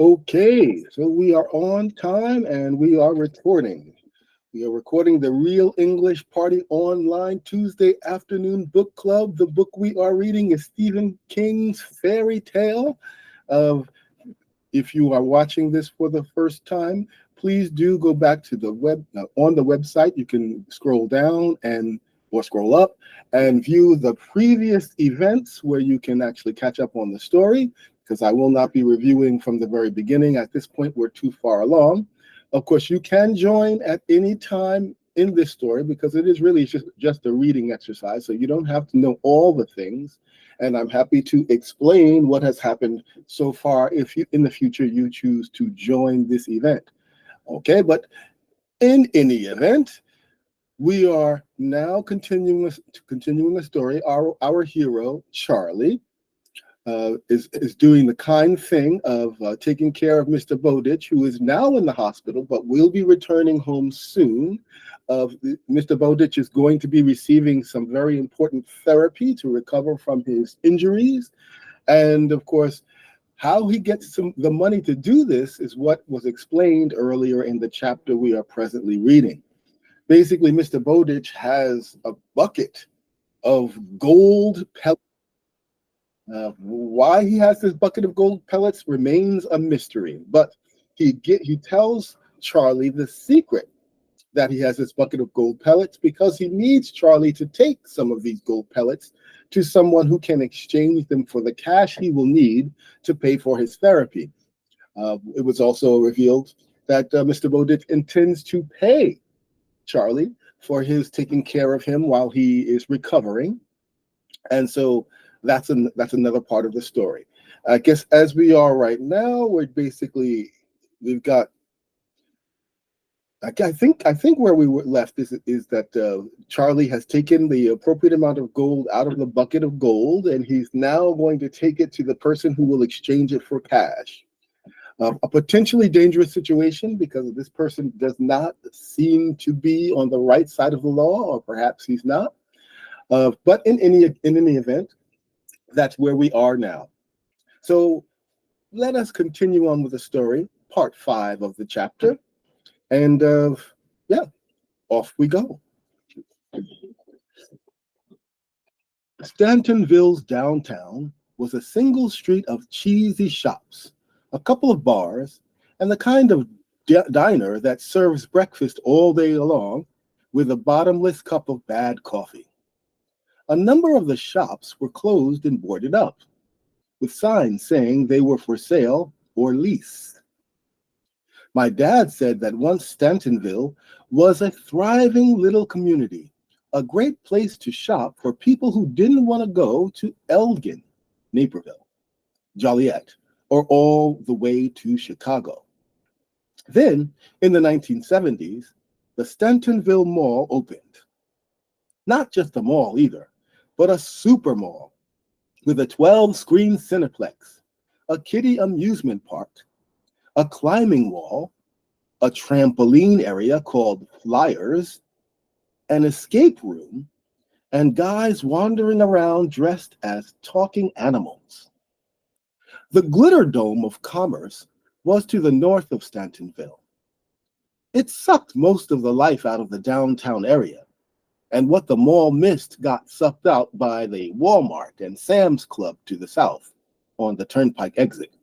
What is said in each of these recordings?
Okay, so we are on time and we are recording. We are recording the Real English Party Online Tuesday Afternoon Book Club. The book we are reading is Stephen King's Fairy Tale. Of If you are watching this for the first time, please do go back to the web on the website. You can scroll down and or scroll up and view the previous events where you can actually catch up on the story, because I will not be reviewing from the very beginning. At this point, we're too far along. Of course, you can join at any time in this story because it is really just a reading exercise. So you don't have to know all the things. And I'm happy to explain what has happened so far if you in the future you choose to join this event. Okay, but in any event, we are now continuing the story. Our hero, Charlie, is doing the kind thing of taking care of Mr. Bowditch, who is now in the hospital, but will be returning home soon. Mr. Bowditch is going to be receiving some very important therapy to recover from his injuries. And of course, how he gets the money to do this is what was explained earlier in the chapter we are presently reading. Basically, Mr. Bowditch has a bucket of gold pellets. Why he has this bucket of gold pellets remains a mystery, but he tells Charlie the secret that he has this bucket of gold pellets because he needs Charlie to take some of these gold pellets to someone who can exchange them for the cash he will need to pay for his therapy. It was also revealed that Mr. Bowditch intends to pay Charlie for his taking care of him while he is recovering, and so that's another part of the story. I guess as we are right now, we've got. I think where we were left is that Charlie has taken the appropriate amount of gold out of the bucket of gold, and he's now going to take it to the person who will exchange it for cash. A potentially dangerous situation because this person does not seem to be on the right side of the law, or perhaps he's not. But in any event, that's where we are now. So let us continue on with the story, part 5 of the chapter, and yeah, off we go. Stantonville's downtown was a single street of cheesy shops, a couple of bars, and the kind of diner that serves breakfast all day long with a bottomless cup of bad coffee. A number of the shops were closed and boarded up, with signs saying they were for sale or lease. My dad said that once Stantonville was a thriving little community, a great place to shop for people who didn't want to go to Elgin, Naperville, Joliet, or all the way to Chicago. Then, in the 1970s, the Stantonville Mall opened. Not just a mall either, but a super mall with a 12-screen Cineplex, a kiddie amusement park, a climbing wall, a trampoline area called Flyers, an escape room, and guys wandering around dressed as talking animals. The Glitter Dome of Commerce was to the north of Stantonville. It sucked most of the life out of the downtown area, and what the mall missed got sucked out by the Walmart and Sam's Club to the south on the Turnpike exit.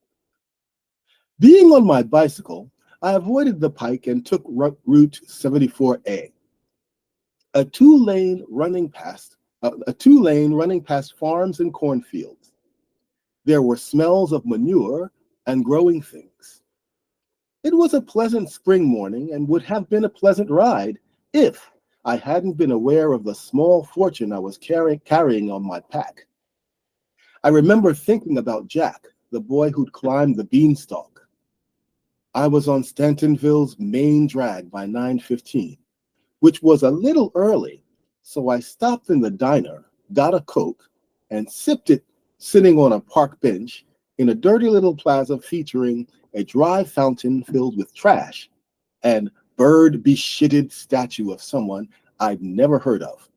Being on my bicycle, I avoided the pike and took Route 74A, a two-lane running past farms and cornfields. There were smells of manure and growing things. It was a pleasant spring morning and would have been a pleasant ride if I hadn't been aware of the small fortune I was carrying on my pack. I remember thinking about Jack, the boy who'd climbed the beanstalk. I was on Stantonville's main drag by 9:15, which was a little early, so I stopped in the diner, got a Coke, and sipped it sitting on a park bench in a dirty little plaza featuring a dry fountain filled with trash and bird-beshitted statue of someone I'd never heard of.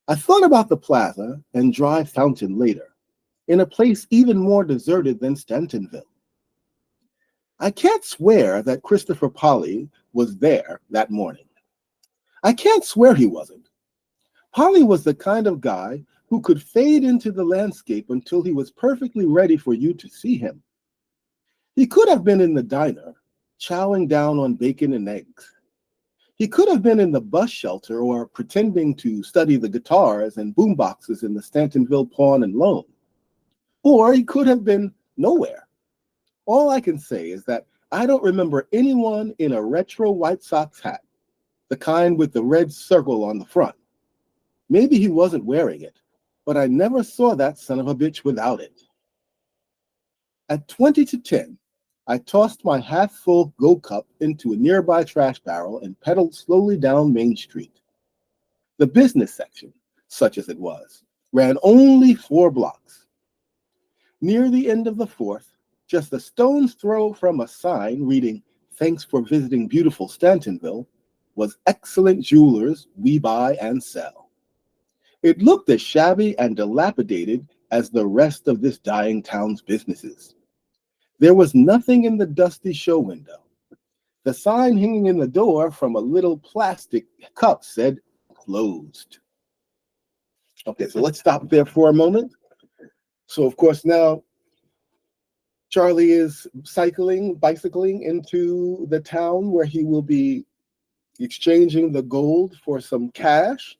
I thought about the plaza and dry fountain later, in a place even more deserted than Stantonville. I can't swear that Christopher Polly was there that morning. I can't swear he wasn't. Polly was the kind of guy who could fade into the landscape until he was perfectly ready for you to see him. He could have been in the diner, chowing down on bacon and eggs. He could have been in the bus shelter or pretending to study the guitars and boomboxes in the Stantonville Pawn and Loan. Or he could have been nowhere. All I can say is that I don't remember anyone in a retro White Sox hat, the kind with the red circle on the front. Maybe he wasn't wearing it, but I never saw that son of a bitch without it. At 20 to 10, I tossed my half-full Go Cup into a nearby trash barrel and pedaled slowly down Main Street. The business section, such as it was, ran only 4 blocks. Near the end of the 4th, just a stone's throw from a sign reading, "Thanks for visiting beautiful Stantonville," was Excellent Jewelers We Buy and Sell. It looked as shabby and dilapidated as the rest of this dying town's businesses. There was nothing in the dusty show window. The sign hanging in the door from a little plastic cup said closed. Okay, so let's stop there for a moment. So, of course, now Charlie is bicycling into the town where he will be exchanging the gold for some cash.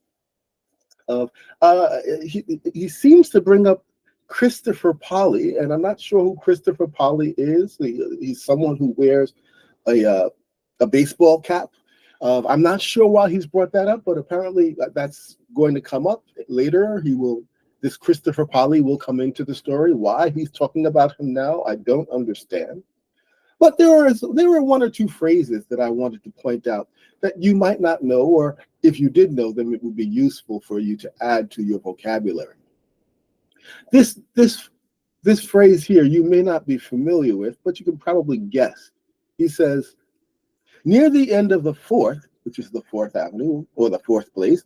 He seems to bring up Christopher Polly, and I'm not sure who Christopher Polly is. He's someone who wears a baseball cap. I'm not sure why he's brought that up, but apparently that's going to come up later. This Christopher Polly will come into the story. Why he's talking about him now, I don't understand. But there were 1 or 2 phrases that I wanted to point out that you might not know, or if you did know them, it would be useful for you to add to your vocabulary. This phrase here you may not be familiar with, but you can probably guess. He says, near the end of the 4th, which is the 4th Avenue or the 4th place,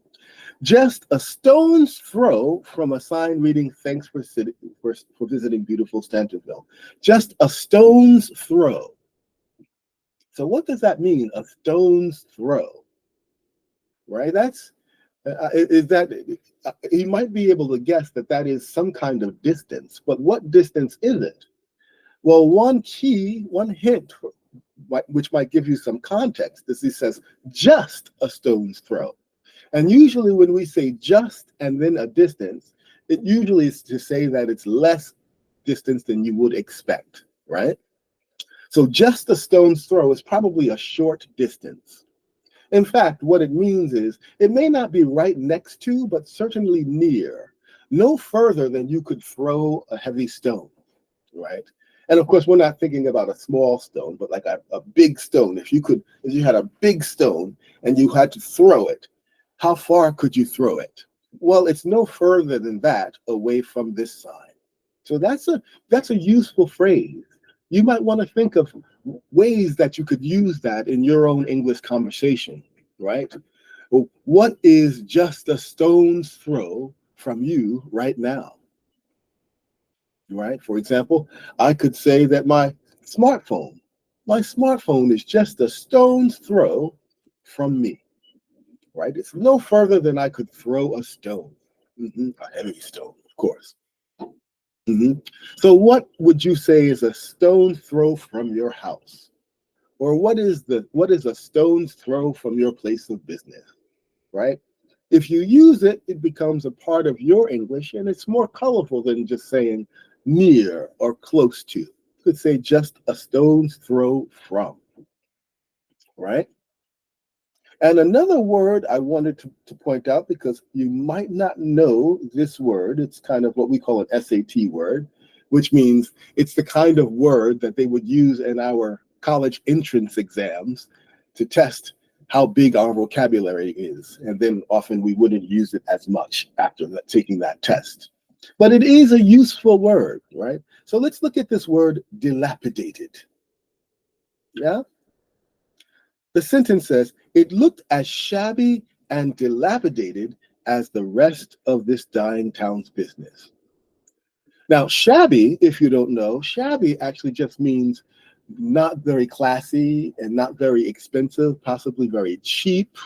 just a stone's throw from a sign reading, "Thanks for visiting beautiful Stantonville." Just a stone's throw. So what does that mean, a stone's throw? Right? He might be able to guess that is some kind of distance, but what distance is it? Well, one hint, which might give you some context, is he says, just a stone's throw. And usually when we say just and then a distance, it usually is to say that it's less distance than you would expect, right? So just a stone's throw is probably a short distance. In fact, what it means is it may not be right next to, but certainly near, no further than you could throw a heavy stone, right? And of course, we're not thinking about a small stone, but like a big stone. If you had a big stone and you had to throw it, how far could you throw it? Well, it's no further than that away from this sign. So that's a useful phrase. You might want to think of ways that you could use that in your own English conversation, right? Well, what is just a stone's throw from you right now? Right? For example, I could say that my smartphone is just a stone's throw from me. Right? It's no further than I could throw a stone, a heavy stone, of course. So what would you say is a stone's throw from your house? Or what is a stone's throw from your place of business, right? If you use it, it becomes a part of your English, and it's more colorful than just saying near or close to. You could say just a stone's throw from, right? And another word I wanted to point out, because you might not know this word, it's kind of what we call an SAT word, which means it's the kind of word that they would use in our college entrance exams to test how big our vocabulary is. And then often we wouldn't use it as much after taking that test. But it is a useful word, right? So let's look at this word dilapidated. Yeah? The sentence says, it looked as shabby and dilapidated as the rest of this dying town's business. Now, shabby, if you don't know, shabby actually just means not very classy and not very expensive, possibly very cheap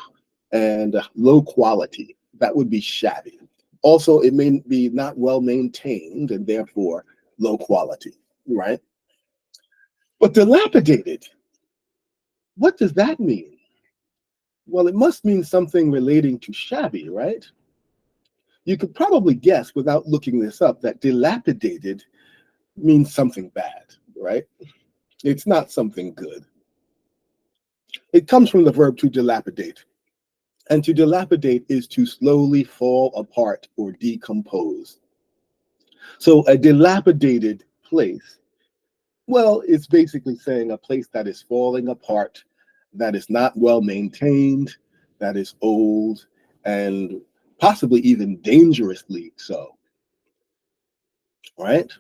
and low quality. That would be shabby. Also, it may be not well maintained and therefore low quality, right? But dilapidated, what does that mean? Well, it must mean something relating to shabby, right? You could probably guess without looking this up that dilapidated means something bad, right? It's not something good. It comes from the verb to dilapidate. And to dilapidate is to slowly fall apart or decompose. So a dilapidated place, well, it's basically saying a place that is falling apart, that is not well maintained, that is old, and possibly even dangerously so, right?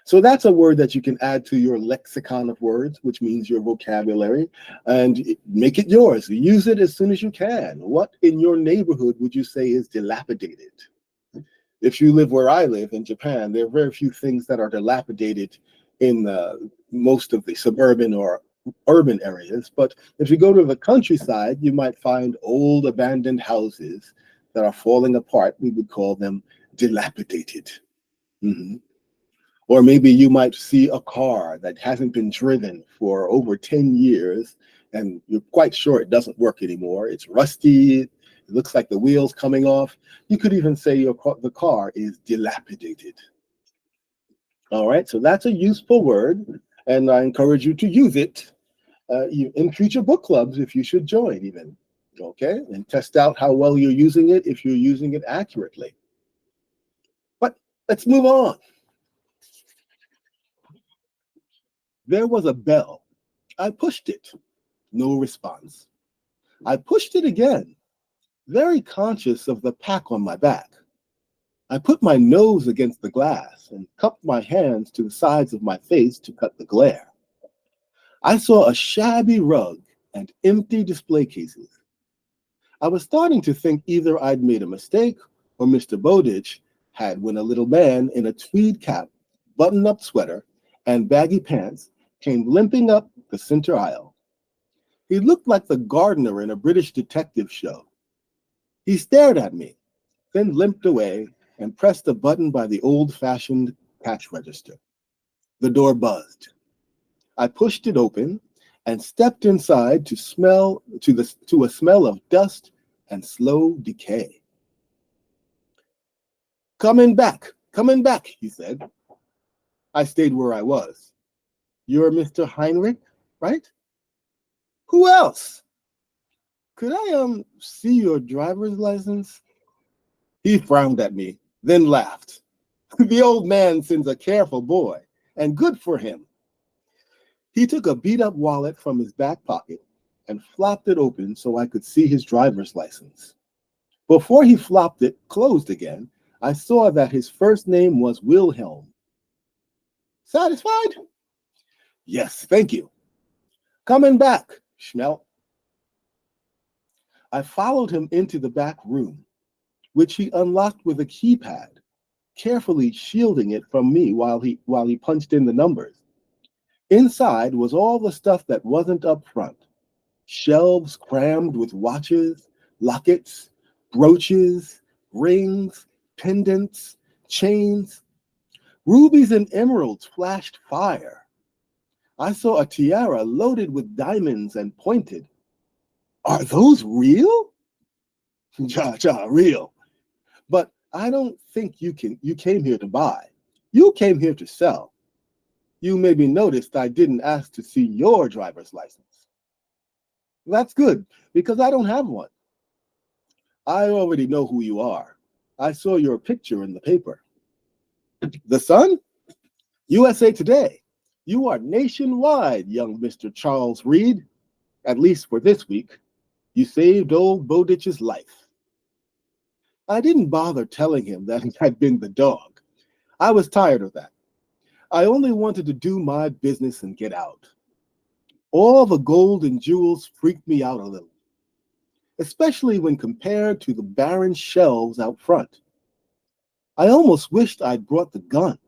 So that's a word that you can add to your lexicon of words, which means your vocabulary, and make it yours. Use it as soon as you can. What in your neighborhood would you say is dilapidated? If you live where I live in Japan, there are very few things that are dilapidated in most of the suburban or urban areas. But if you go to the countryside, you might find old abandoned houses that are falling apart. We would call them dilapidated. Mhm. Or maybe you might see a car that hasn't been driven for over 10 years and you're quite sure it doesn't work anymore. It's rusty. It looks like the wheels coming off. You could even say the car is dilapidated. All right, so that's a useful word, and I encourage you to use it in future book clubs if you should join even. Okay, and test out how well you're using it if you're using it accurately. But let's move on. There was a bell. I pushed it. No response. I pushed it again, very conscious of the pack on my back. I put my nose against the glass and cupped my hands to the sides of my face to cut the glare. I saw a shabby rug and empty display cases. I was starting to think either I'd made a mistake or Mr. Bowditch had when a little man in a tweed cap, button-up sweater, and baggy pants came limping up the center aisle. He looked like the gardener in a British detective show. He stared at me, then limped away and pressed a button by the old-fashioned cash register. The door buzzed. I pushed it open and stepped inside to a smell of dust and slow decay. Coming back, he said. I stayed where I was. You're Mr. Heinrich, right? Who else? Could I see your driver's license? He frowned at me, then laughed. The old man sends a careful boy, and good for him. He took a beat-up wallet from his back pocket and flopped it open so I could see his driver's license. Before he flopped it closed again, I saw that his first name was Wilhelm. Satisfied? Yes, thank you. Coming back, Schmelt. I followed him into the back room, which he unlocked with a keypad, carefully shielding it from me while he punched in the numbers. Inside was all the stuff that wasn't up front. Shelves crammed with watches, lockets, brooches, rings, pendants, chains. Rubies and emeralds flashed fire. I saw a tiara loaded with diamonds and pointed. Are those real? Ja, real. But I don't think you came here to buy. You came here to sell. You maybe noticed I didn't ask to see your driver's license. That's good, because I don't have one. I already know who you are. I saw your picture in the paper. The Sun? USA Today. You are nationwide, young Mr. Charles Reed, at least for this week. You saved old Bowditch's life. I didn't bother telling him that I'd been the dog. I was tired of that. I only wanted to do my business and get out. All the gold and jewels freaked me out a little, especially when compared to the barren shelves out front. I almost wished I'd brought the gun,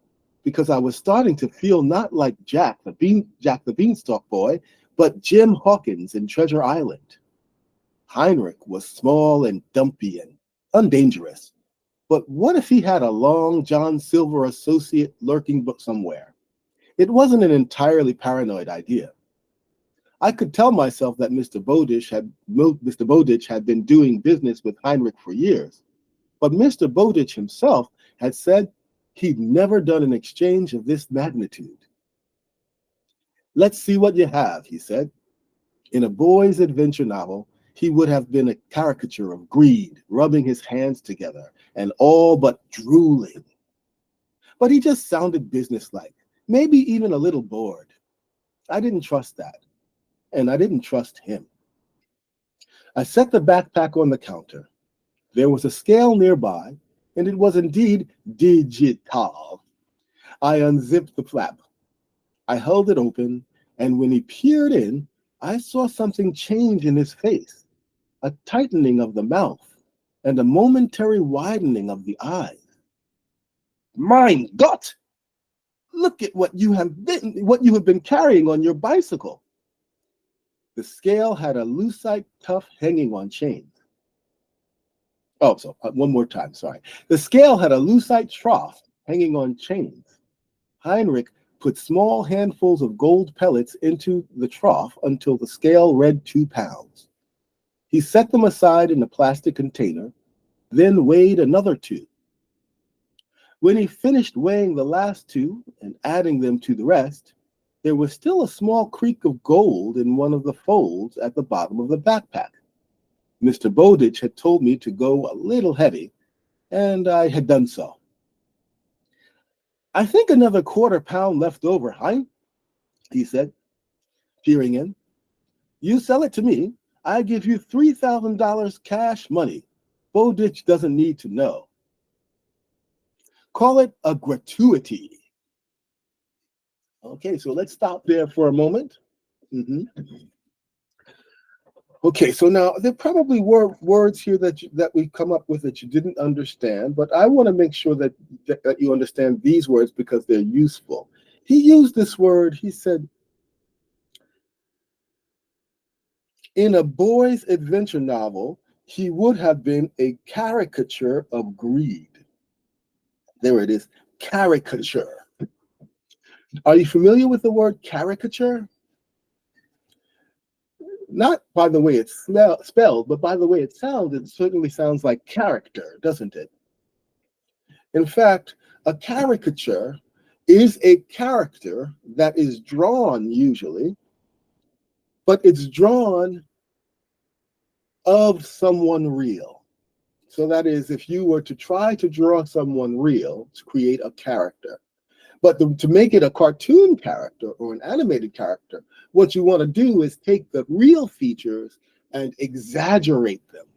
because I was starting to feel not like Jack the Beanstalk boy, but Jim Hawkins in Treasure Island. Heinrich was small and dumpy and undangerous. But what if he had a long John Silver associate lurking somewhere? It wasn't an entirely paranoid idea. I could tell myself that Mr. Bowditch had been doing business with Heinrich for years, but Mr. Bowditch himself had said he'd never done an exchange of this magnitude. "Let's see what you have," he said. In a boy's adventure novel, he would have been a caricature of greed, rubbing his hands together and all but drooling. But he just sounded businesslike, maybe even a little bored. I didn't trust that, and I didn't trust him. I set the backpack on the counter. There was a scale nearby, and it was indeed digital. I unzipped the flap. I held it open, and when he peered in, I saw something change in his face. A tightening of the mouth, and a momentary widening of the eyes. "Mein Gott! Look at what you have been carrying on your bicycle." The scale had a lucite tuft hanging on chains. One more time, sorry. The scale had a lucite trough hanging on chains. Heinrich put small handfuls of gold pellets into the trough until the scale read 2 pounds. He set them aside in a plastic container, then weighed another 2. When he finished weighing the last 2 and adding them to the rest, there was still a small creak of gold in one of the folds at the bottom of the backpack. Mr. Bowditch had told me to go a little heavy, and I had done so. "I think another 1/4 pound left over, Hein," he said, peering in. "You sell it to me, I give you $3,000 cash money. Bowditch doesn't need to know. Call it a gratuity." Okay, so let's stop there for a moment. Okay, so now there probably were words here that we come up with that you didn't understand, but I want to make sure that you understand these words because they're useful. He used this word, he said, in a boy's adventure novel, he would have been a caricature of greed. There it is, caricature. Are you familiar with the word caricature? Not by the way it's spelled, but by the way it sounds. It certainly sounds like character, doesn't it? In fact, a caricature is a character that is drawn usually, but it's drawn of someone real. So that is, if you were to try to draw someone real to create a character, but to make it a cartoon character or an animated character, what you want to do is take the real features and exaggerate them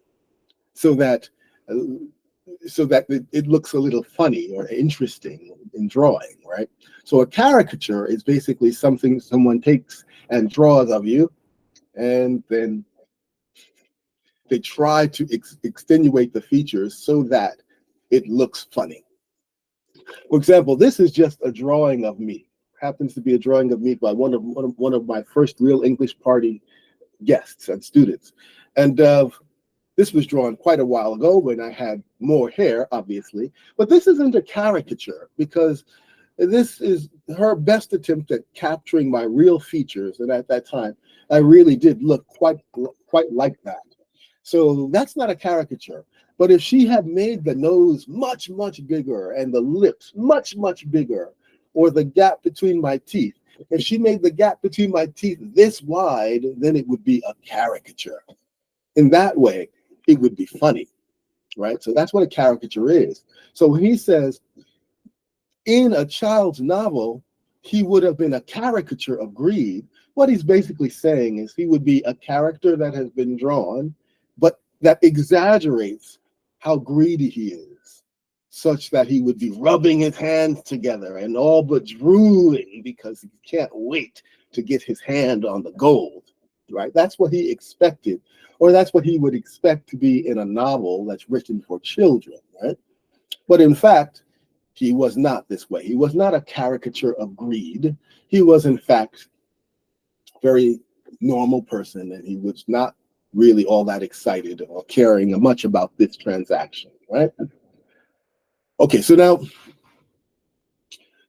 so that it looks a little funny or interesting in drawing, right? So a caricature is basically something someone takes and draws of you, and then they try to extenuate the features so that it looks funny. For example, this is just a drawing of me. Happens to be a drawing of me by one of my first real English party guests and students. And this was drawn quite a while ago when I had more hair, obviously. But this isn't a caricature because this is her best attempt at capturing my real features. And at that time, I really did look quite like that. So that's not a caricature. But if she had made the nose much, much bigger and the lips much, much bigger, or the gap between my teeth, if she made the gap between my teeth this wide, then it would be a caricature. In that way, it would be funny, right? So that's what a caricature is. So when he says, in a child's novel, he would have been a caricature of greed, what he's basically saying is he would be a character that has been drawn, but that exaggerates how greedy he is, such that he would be rubbing his hands together and all but drooling because he can't wait to get his hand on the gold, right? That's what he expected, or that's what he would expect to be in a novel that's written for children, right? But in fact, he was not this way. He was not a caricature of greed. He was, in fact, a very normal person, and he was not really all that excited or caring much about this transaction, right? Okay, so now,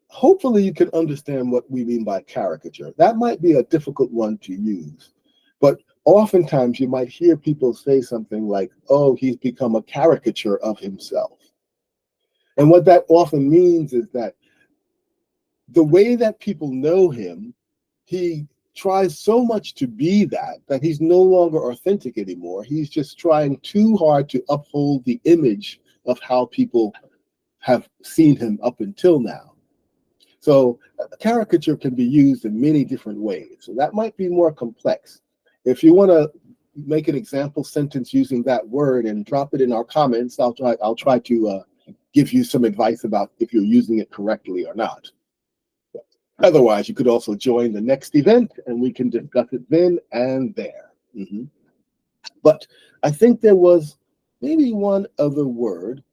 hopefully you can understand what we mean by caricature. That might be a difficult one to use, but oftentimes you might hear people say something like, oh, he's become a caricature of himself. And what that often means is that the way that people know him, he tries so much to be that he's no longer authentic anymore. He's just trying too hard to uphold the image of how people have seen him up until now. So a caricature can be used in many different ways. So that might be more complex. If you want to make an example sentence using that word and drop it in our comments, I'll try to give you some advice about if you're using it correctly or not. Otherwise, you could also join the next event and we can discuss it then and there. But I think there was maybe one other word.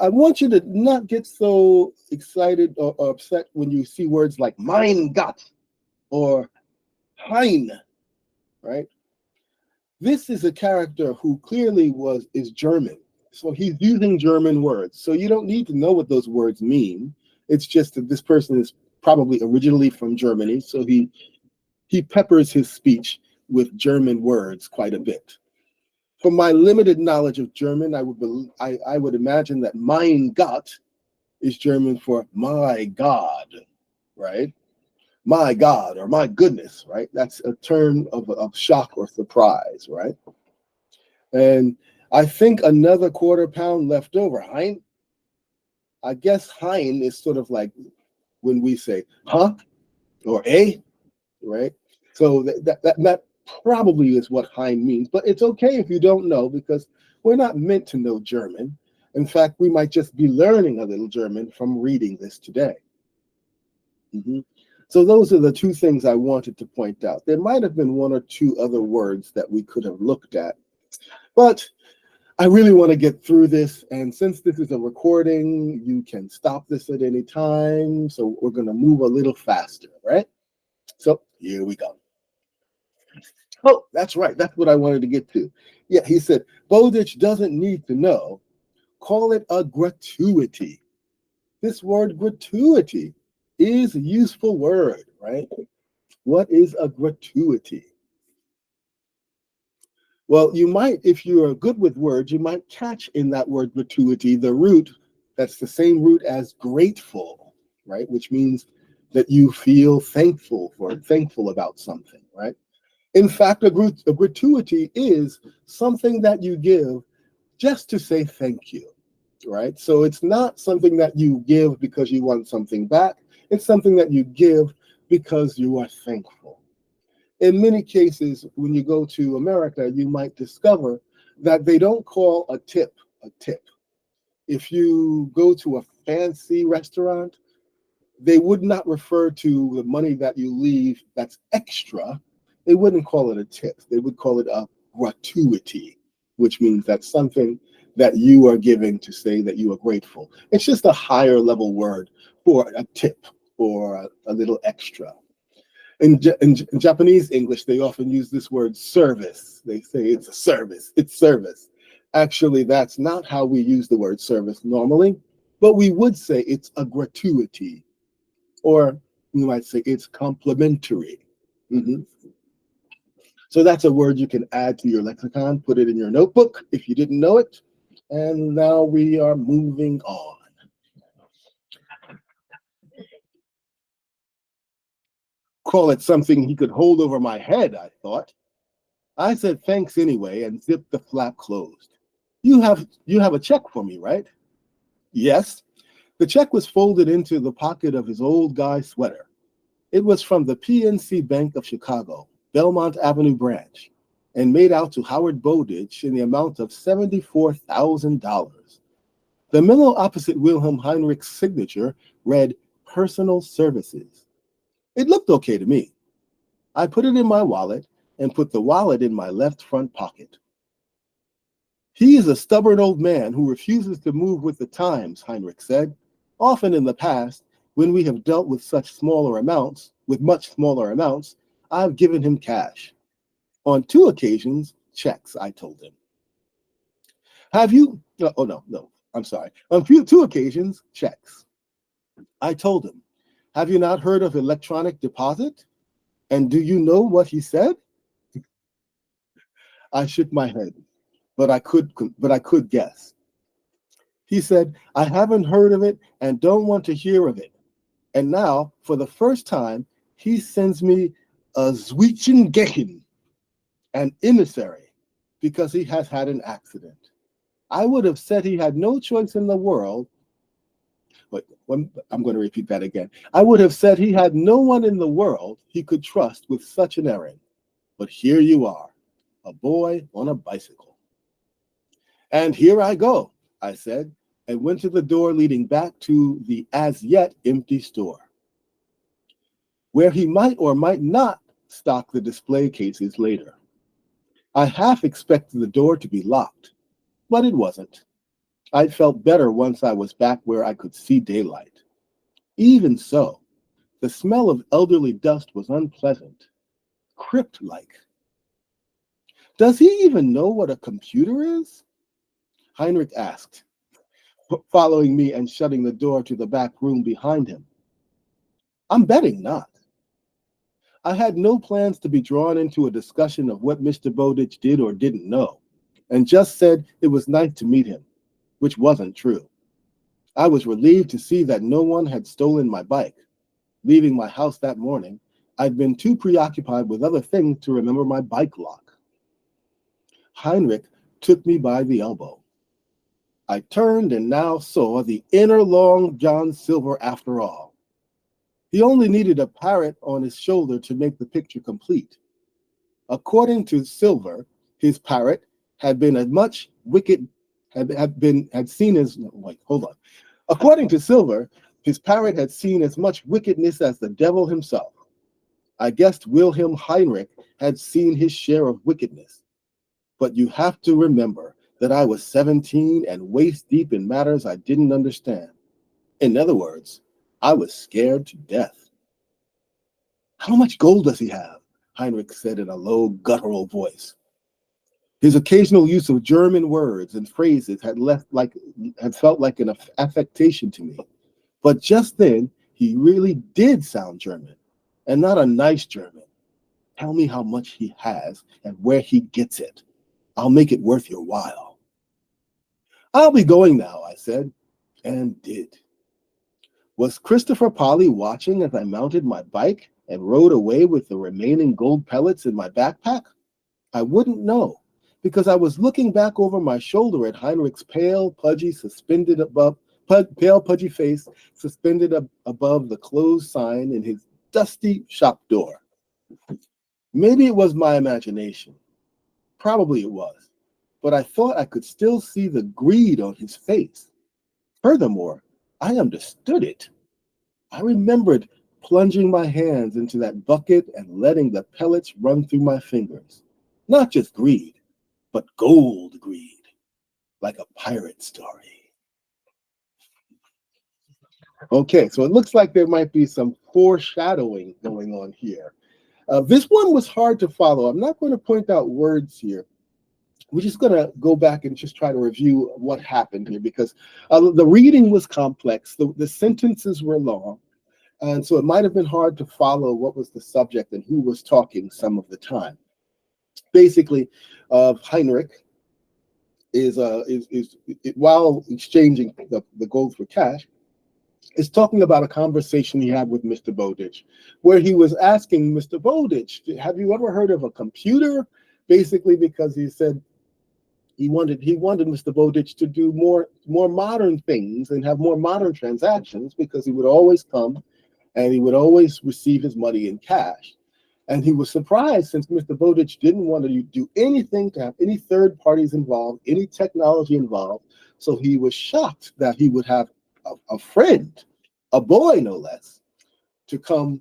I want you to not get so excited or upset when you see words like mein Gott or Hein, right? This is a character who clearly is German. So he's using German words. So you don't need to know what those words mean. It's just that this person is probably originally from Germany. So he peppers his speech with German words quite a bit. From my limited knowledge of German, I would imagine that mein Gott is German for my God, right? My God or my goodness, right? That's a term of shock or surprise, right? And I think another quarter pound left over. Hein? I guess Hein is sort of like when we say, huh? Or right? So that probably is what Hein means, but it's okay if you don't know because we're not meant to know German. In fact, we might just be learning a little German from reading this today. So those are the two things I wanted to point out. There might have been one or two other words that we could have looked at, but I really want to get through this. And since this is a recording, you can stop this at any time. So we're going to move a little faster, right? So here we go. Oh, that's right. That's what I wanted to get to. Yeah, he said, Bowditch doesn't need to know. Call it a gratuity. This word gratuity is a useful word, right? What is a gratuity? Well, you might, if you're good with words, you might catch in that word gratuity the root that's the same root as grateful, right? Which means that you feel thankful about something, right? In fact, a gratuity is something that you give just to say thank you, right? So it's not something that you give because you want something back. It's something that you give because you are thankful. In many cases, when you go to America, you might discover that they don't call a tip a tip. If you go to a fancy restaurant, they would not refer to the money that you leave that's extra. They wouldn't call it a tip. They would call it a gratuity, which means that's something that you are giving to say that you are grateful. It's just a higher level word for a tip or a little extra. In Japanese English, they often use this word service. They say it's a service, it's service. Actually, that's not how we use the word service normally, but we would say it's a gratuity, or we might say it's complimentary. So that's a word you can add to your lexicon, put it in your notebook if you didn't know it. And now we are moving on. Call it something he could hold over my head, I thought. I said thanks anyway and zipped the flap closed. You have a check for me, right? Yes. The check was folded into the pocket of his old guy sweater. It was from the PNC Bank of Chicago, Belmont Avenue branch, and made out to Howard Bowditch in the amount of $74,000. The memo opposite Wilhelm Heinrich's signature read personal services. It looked okay to me. I put it in my wallet and put the wallet in my left front pocket. He is a stubborn old man who refuses to move with the times, Heinrich said. Often in the past, when we have dealt with much smaller amounts, I've given him cash. On 2 occasions, checks, I told him. Have you? Oh, no, I'm sorry. On 2 occasions, checks. I told him, have you not heard of electronic deposit? And do you know what he said? I shook my head, but I could guess. He said, I haven't heard of it and don't want to hear of it. And now, for the first time, he sends me a Zwischengechen, an emissary, because he has had an accident. I would have said he had no choice in the world, but I'm going to repeat that again. I would have said he had no one in the world he could trust with such an errand. But here you are, a boy on a bicycle. And here I go, I said, and went to the door leading back to the as yet empty store, where he might or might not stock the display cases later. I half expected the door to be locked, but it wasn't. I felt better once I was back where I could see daylight. Even so, the smell of elderly dust was unpleasant, crypt-like. Does he even know what a computer is? Heinrich asked, following me and shutting the door to the back room behind him. I'm betting not. I had no plans to be drawn into a discussion of what Mr. Bowditch did or didn't know, and just said it was nice to meet him, which wasn't true. I was relieved to see that no one had stolen my bike. Leaving my house that morning, I'd been too preoccupied with other things to remember my bike lock. Heinrich took me by the elbow. I turned and now saw the inner Long John Silver after all. He only needed a parrot on his shoulder to make the picture complete. According to Silver, his parrot had been as much wicked had seen as According to Silver, his parrot had seen as much wickedness as the devil himself. I guessed Wilhelm Heinrich had seen his share of wickedness. But you have to remember that I was 17 and waist deep in matters I didn't understand. In other words, I was scared to death. How much gold does he have? Heinrich said in a low, guttural voice. His occasional use of German words and phrases had felt like an affectation to me. But just then, he really did sound German, and not a nice German. Tell me how much he has and where he gets it. I'll make it worth your while. I'll be going now, I said, and did. Was Christopher Polly watching as I mounted my bike and rode away with the remaining gold pellets in my backpack? I wouldn't know, because I was looking back over my shoulder at Heinrich's pale, pudgy face suspended above the closed sign in his dusty shop door. Maybe it was my imagination. Probably it was, but I thought I could still see the greed on his face. Furthermore, I understood it. I remembered plunging my hands into that bucket and letting the pellets run through my fingers. Not just greed, but gold greed, like a pirate story. Okay, so it looks like there might be some foreshadowing going on here. This one was hard to follow. I'm not going to point out words here. We're just going to go back and just try to review what happened here, because the reading was complex. The sentences were long, and so it might have been hard to follow what was the subject and who was talking some of the time. Basically, Heinrich is while exchanging the gold for cash, is talking about a conversation he had with Mr. Bowditch, where he was asking Mr. Bowditch, have you ever heard of a computer? Basically, because he said he wanted Mr. Bowditch to do more modern things and have more modern transactions, because he would always come and he would always receive his money in cash. And he was surprised, since Mr. Bowditch didn't want to do anything to have any third parties involved, any technology involved. So he was shocked that he would have a friend, a boy no less, to come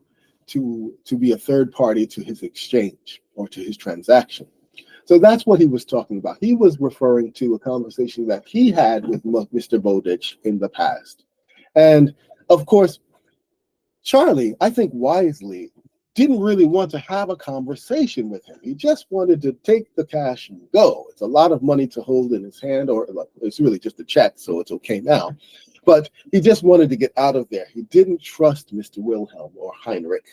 to be a third party to his exchange or to his transaction. So that's what he was talking about. He was referring to a conversation that he had with Mr. Bowditch in the past. And of course, Charlie, I think wisely, didn't really want to have a conversation with him. He just wanted to take the cash and go. It's a lot of money to hold in his hand, or it's really just a check, so it's okay now. But he just wanted to get out of there. He didn't trust Mr. Wilhelm or Heinrich.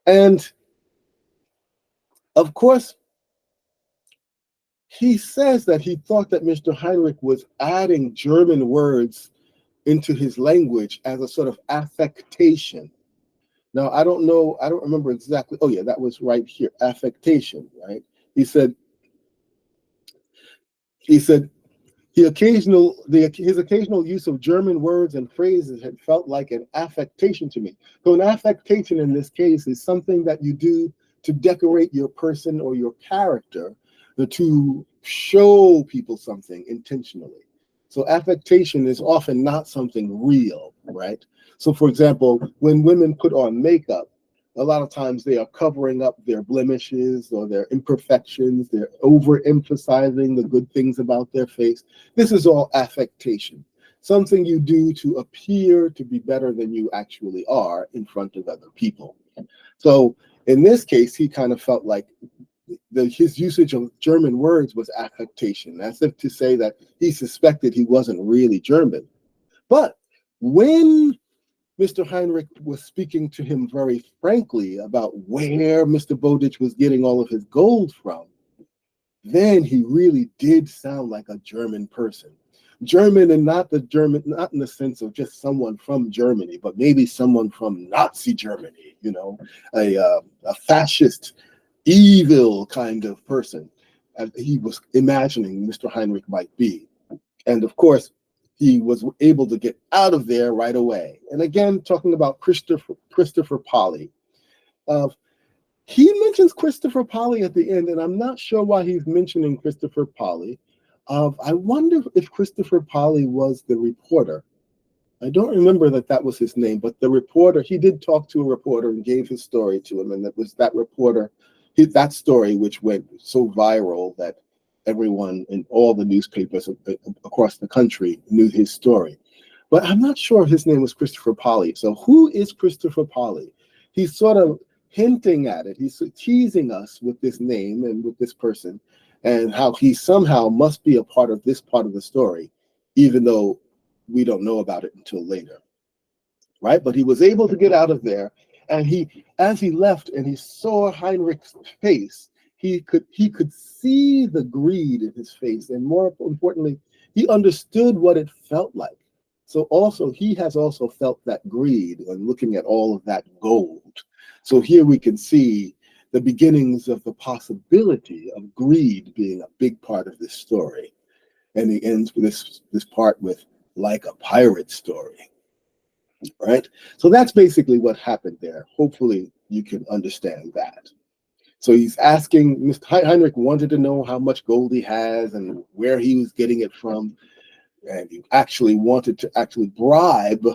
And of course, he says that he thought that Mr. Heinrich was adding German words into his language as a sort of affectation. Now, I don't remember exactly. Oh, yeah, that was right here, affectation, right? He said his occasional use of German words and phrases had felt like an affectation to me. So an affectation in this case is something that you do to decorate your person or your character, to show people something intentionally. So affectation is often not something real, right? So for example, when women put on makeup, a lot of times they are covering up their blemishes or their imperfections. They're overemphasizing the good things about their face. This is all affectation, something you do to appear to be better than you actually are in front of other people. So in this case, he kind of felt like his usage of German words was affectation, as if to say that he suspected he wasn't really German. But when Mr. Heinrich was speaking to him very frankly about where Mr. Bowditch was getting all of his gold from, then he really did sound like a German person. German, and not in the sense of just someone from Germany, but maybe someone from Nazi Germany, a fascist, evil kind of person, as he was imagining Mr. Heinrich might be. And of course, he was able to get out of there right away. And again, talking about Christopher Polly. He mentions Christopher Polly at the end, and I'm not sure why he's mentioning Christopher Polly. I wonder if Christopher Polly was the reporter. I don't remember that was his name, but the reporter, he did talk to a reporter and gave his story to him, and it was that reporter, that story which went so viral that everyone in all the newspapers across the country knew his story. But I'm not sure if his name was Christopher Polly. So who is Christopher Polly? He's sort of hinting at it. He's teasing us with this name and with this person, and how he somehow must be a part of this part of the story, even though we don't know about it until later, right? But he was able to get out of there, and as he left and he saw Heinrich's face, he could see the greed in his face, and more importantly, he understood what it felt like. So also, he has also felt that greed when looking at all of that gold. So here we can see the beginnings of the possibility of greed being a big part of this story. And he ends with this part with like a pirate story, right? So that's basically what happened there. Hopefully you can understand that. So he's asking, Mr. Heinrich wanted to know how much gold he has and where he was getting it from. And he actually wanted to bribe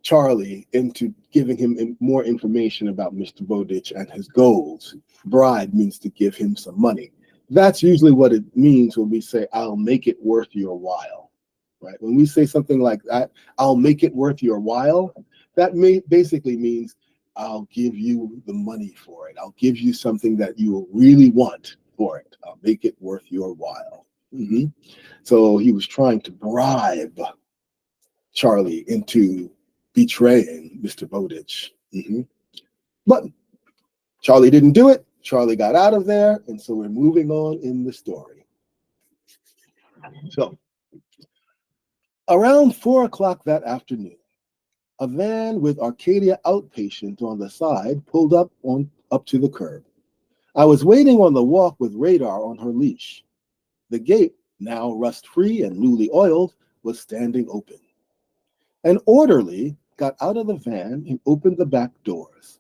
Charlie into giving him more information about Mr. Bowditch and his gold. Bribe means to give him some money. That's usually what it means when we say, I'll make it worth your while, right? When we say something like that, I'll make it worth your while, that basically means I'll give you the money for it. I'll give you something that you will really want for it. I'll make it worth your while. So he was trying to bribe Charlie into betraying Mr. Bowditch. But Charlie didn't do it. Charlie got out of there, and so we're moving on in the story. So around 4 o'clock that afternoon, a van with Arcadia Outpatient on the side pulled up to the curb. I was waiting on the walk with Radar on her leash. The gate, now rust-free and newly oiled, was standing open. An orderly got out of the van and opened the back doors.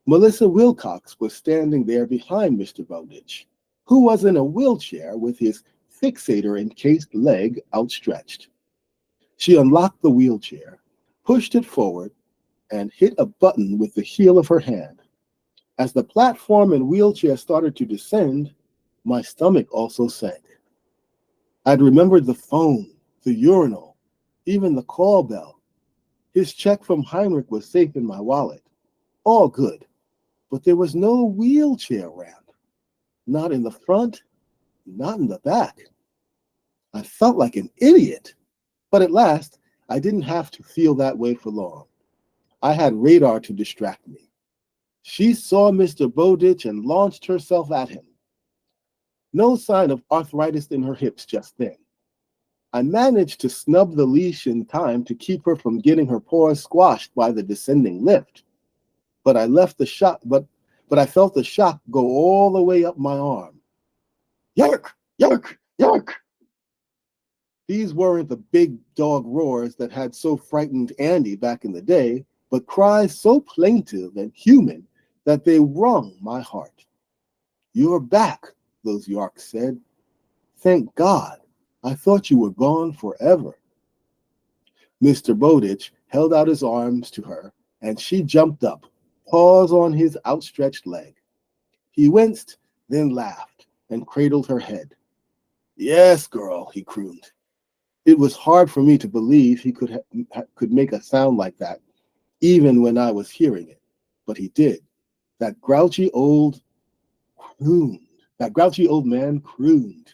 Melissa Wilcox was standing there behind Mr. Bowditch, who was in a wheelchair with his fixator-encased leg outstretched. She unlocked the wheelchair, pushed it forward, and hit a button with the heel of her hand. As the platform and wheelchair started to descend, my stomach also sank. I'd remembered the phone, the urinal, even the call bell. His check from Heinrich was safe in my wallet. All good. But there was no wheelchair ramp. Not in the front, not in the back. I felt like an idiot. But at last, I didn't have to feel that way for long. I had Radar to distract me. She saw Mr. Bowditch and launched herself at him. No sign of arthritis in her hips just then. I managed to snub the leash in time to keep her from getting her paws squashed by the descending lift. But I felt the shock go all the way up my arm. Yark! Yark! Yark! These weren't the big dog roars that had so frightened Andy back in the day, but cries so plaintive and human that they wrung my heart. You're back, those Yarks said. Thank God. I thought you were gone forever. Mr. Bowditch held out his arms to her, and she jumped up, paws on his outstretched leg. He winced, then laughed, and cradled her head. Yes, girl, he crooned. It was hard for me to believe he could make a sound like that, even when I was hearing it. But he did. That grouchy old man crooned.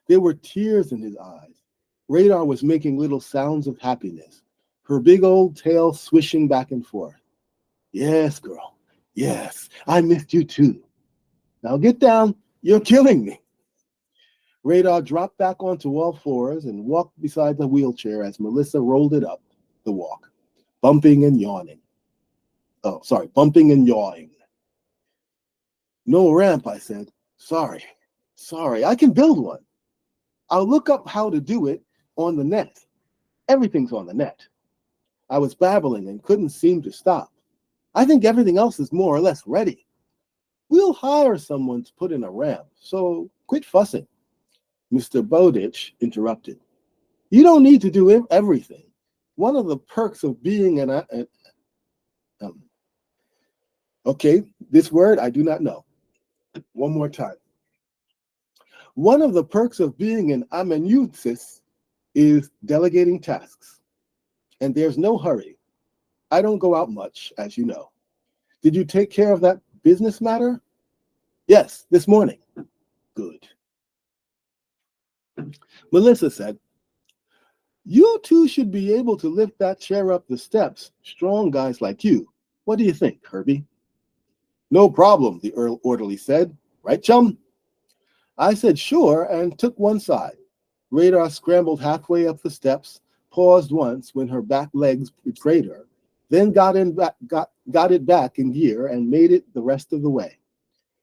There were tears in his eyes. Radar was making little sounds of happiness, her big old tail swishing back and forth. Yes, girl. Yes, I missed you too. Now get down. You're killing me. Radar dropped back onto all fours and walked beside the wheelchair as Melissa rolled it up the walk, bumping and yawning. Bumping and yawing. No ramp, I said. Sorry, I can build one. I'll look up how to do it on the net. Everything's on the net. I was babbling and couldn't seem to stop. I think everything else is more or less ready. We'll hire someone to put in a ramp, so quit fussing. Mr. Bowditch interrupted. You don't need to do everything. One of the perks of being this word I do not know. One more time. One of the perks of being an amanuensis is delegating tasks. And there's no hurry. I don't go out much, as you know. Did you take care of that business matter? Yes, this morning. Good. Melissa said, you two should be able to lift that chair up the steps, strong guys like you. What do you think, Herbie? No problem, the orderly said. Right, chum? I said sure and took one side. Radar scrambled halfway up the steps, paused once when her back legs betrayed her, then got it back in gear and made it the rest of the way.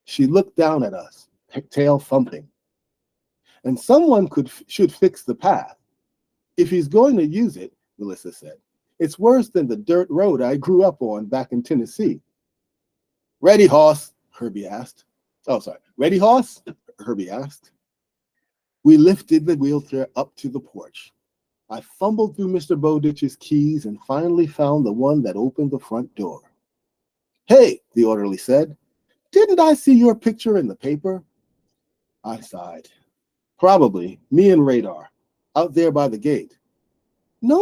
She looked down at us, tail thumping. And someone should fix the path. If he's going to use it, Melissa said, it's worse than the dirt road I grew up on back in Tennessee. Ready, hoss? Herbie asked. Ready, hoss? Herbie asked. We lifted the wheelchair up to the porch. I fumbled through Mr. Bowditch's keys and finally found the one that opened the front door. Hey, the orderly said, didn't I see your picture in the paper? I sighed. Probably, me and Radar, out there by the gate. No,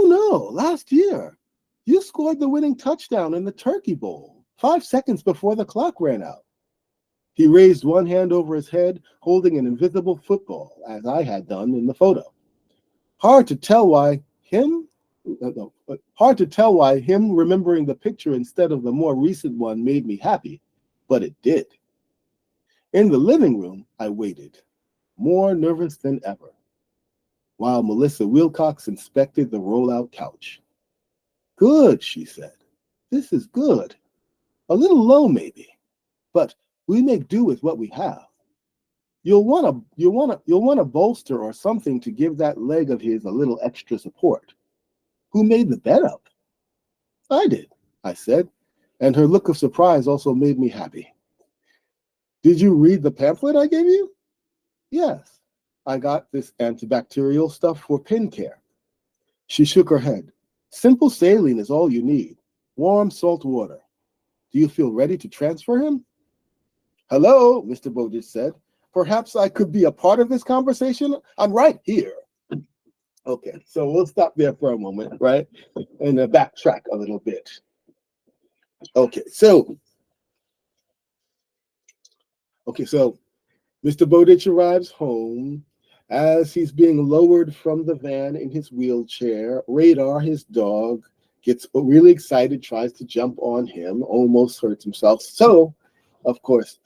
last year. You scored the winning touchdown in the Turkey Bowl, 5 seconds before the clock ran out. He raised one hand over his head, holding an invisible football, as I had done in the photo. Hard to tell why him remembering the picture instead of the more recent one made me happy, but it did. In the living room, I waited, more nervous than ever, while Melissa Wilcox inspected the rollout couch. Good, she said. This is good. A little low, maybe, but we make do with what we have. You'll want a bolster or something to give that leg of his a little extra support. Who made the bed up? I did, I said, and her look of surprise also made me happy. Did you read the pamphlet I gave you? Yes, I got this antibacterial stuff for pin care. She shook her head. Simple saline is all you need. Warm salt water. Do you feel ready to transfer him? Hello, Mr. Bowditch said. Perhaps I could be a part of this conversation? I'm right here. Okay, so we'll stop there for a moment, right? And backtrack a little bit. Okay, so Mr. Bowditch arrives home. As he's being lowered from the van in his wheelchair, Radar, his dog, gets really excited, tries to jump on him, almost hurts himself. So, of course,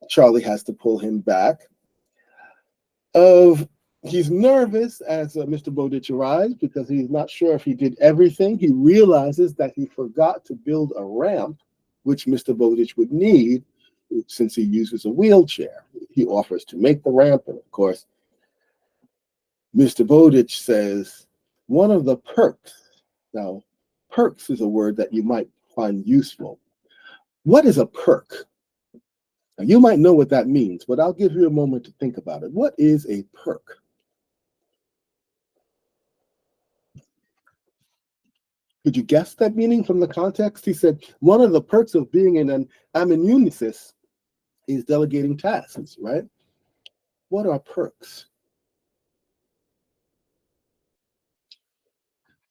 Charlie has to pull him back. He's nervous as Mr. Bowditch arrives because he's not sure if he did everything. He realizes that he forgot to build a ramp, which Mr. Bowditch would need since he uses a wheelchair. He offers to make the ramp, and of course, Mr. Bowditch says, one of the perks. Now, perks is a word that you might find useful. What is a perk? Now, you might know what that means, but I'll give you a moment to think about it. What is a perk? Could you guess that meaning from the context? He said, one of the perks of being in an amanuensis is delegating tasks, right? What are perks?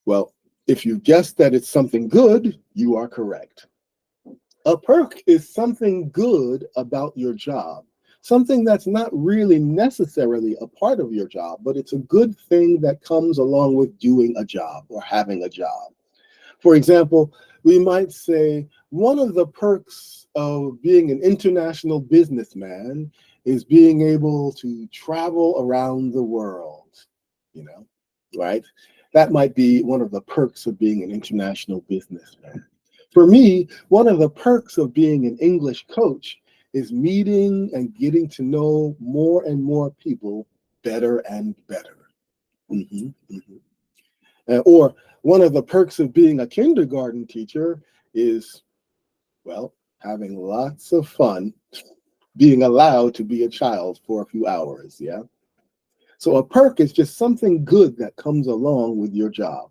Well, if you guess that it's something good, you are correct. A perk is something good about your job, something that's not really necessarily a part of your job, but it's a good thing that comes along with doing a job or having a job. For example, we might say one of the perks of being an international businessman is being able to travel around the world, right? That might be one of the perks of being an international businessman. For me, one of the perks of being an English coach is meeting and getting to know more and more people better and better. Or one of the perks of being a kindergarten teacher is, well, having lots of fun, being allowed to be a child for a few hours, yeah? So a perk is just something good that comes along with your job.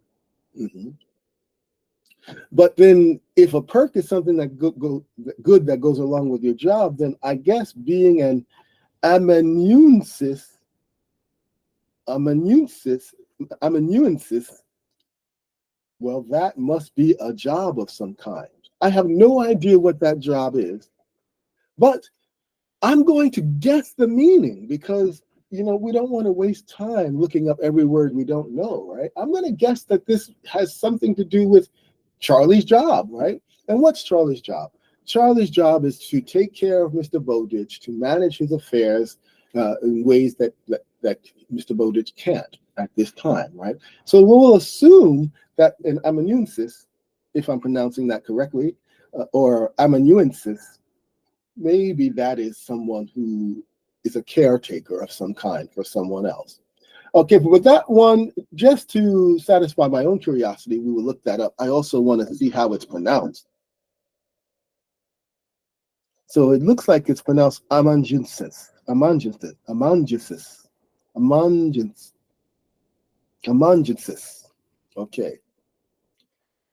But then if a perk is something that good that goes along with your job, then I guess being an amanuensis, well, that must be a job of some kind. I have no idea what that job is, but I'm going to guess the meaning because, we don't want to waste time looking up every word we don't know, right? I'm going to guess that this has something to do with Charlie's job, right? And what's Charlie's job? Charlie's job is to take care of Mr. Bowditch, to manage his affairs in ways that Mr. Bowditch can't at this time, right? So we'll assume that an amanuensis, if I'm pronouncing that correctly, or amanuensis, maybe that is someone who is a caretaker of some kind for someone else. Okay, but with that one, just to satisfy my own curiosity, we will look that up. I also want to see how it's pronounced. So it looks like it's pronounced amanuensis, amanuensis. Okay.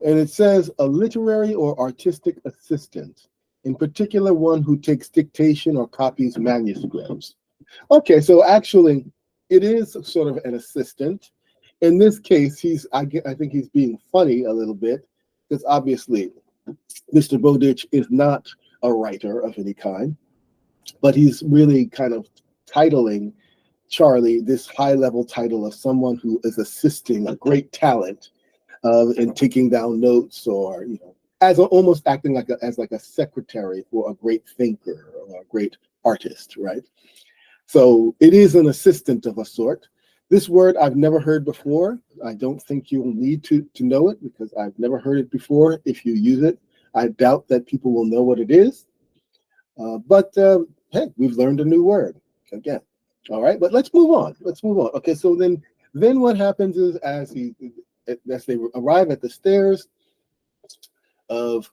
And it says a literary or artistic assistant, in particular one who takes dictation or copies manuscripts. Okay, so actually, it is sort of an assistant. In this case, I think he's being funny a little bit, because obviously Mr. Bowditch is not a writer of any kind, but he's really kind of titling Charlie this high-level title of someone who is assisting a great talent in taking down notes, or as almost acting as a secretary for a great thinker or a great artist, right? So it is an assistant of a sort. This word I've never heard before. I don't think you'll need to know it because I've never heard it before. If you use it, I doubt that people will know what it is. But hey, we've learned a new word again. All right, but let's move on. Okay, so then what happens is as they arrive at the stairs of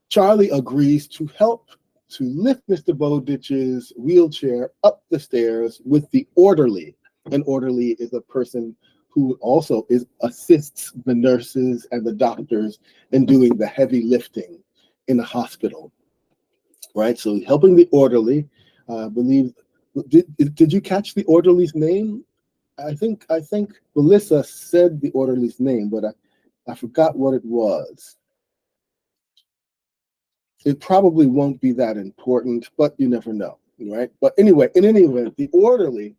Charlie agrees to help to lift Mr. Bowditch's wheelchair up the stairs with the orderly. An orderly is a person who also assists the nurses and the doctors in doing the heavy lifting in the hospital, right? So helping the orderly, I believe, did you catch the orderly's name? I think Melissa said the orderly's name, but I forgot what it was. It probably won't be that important, but you never know, right? But anyway, in any event, the orderly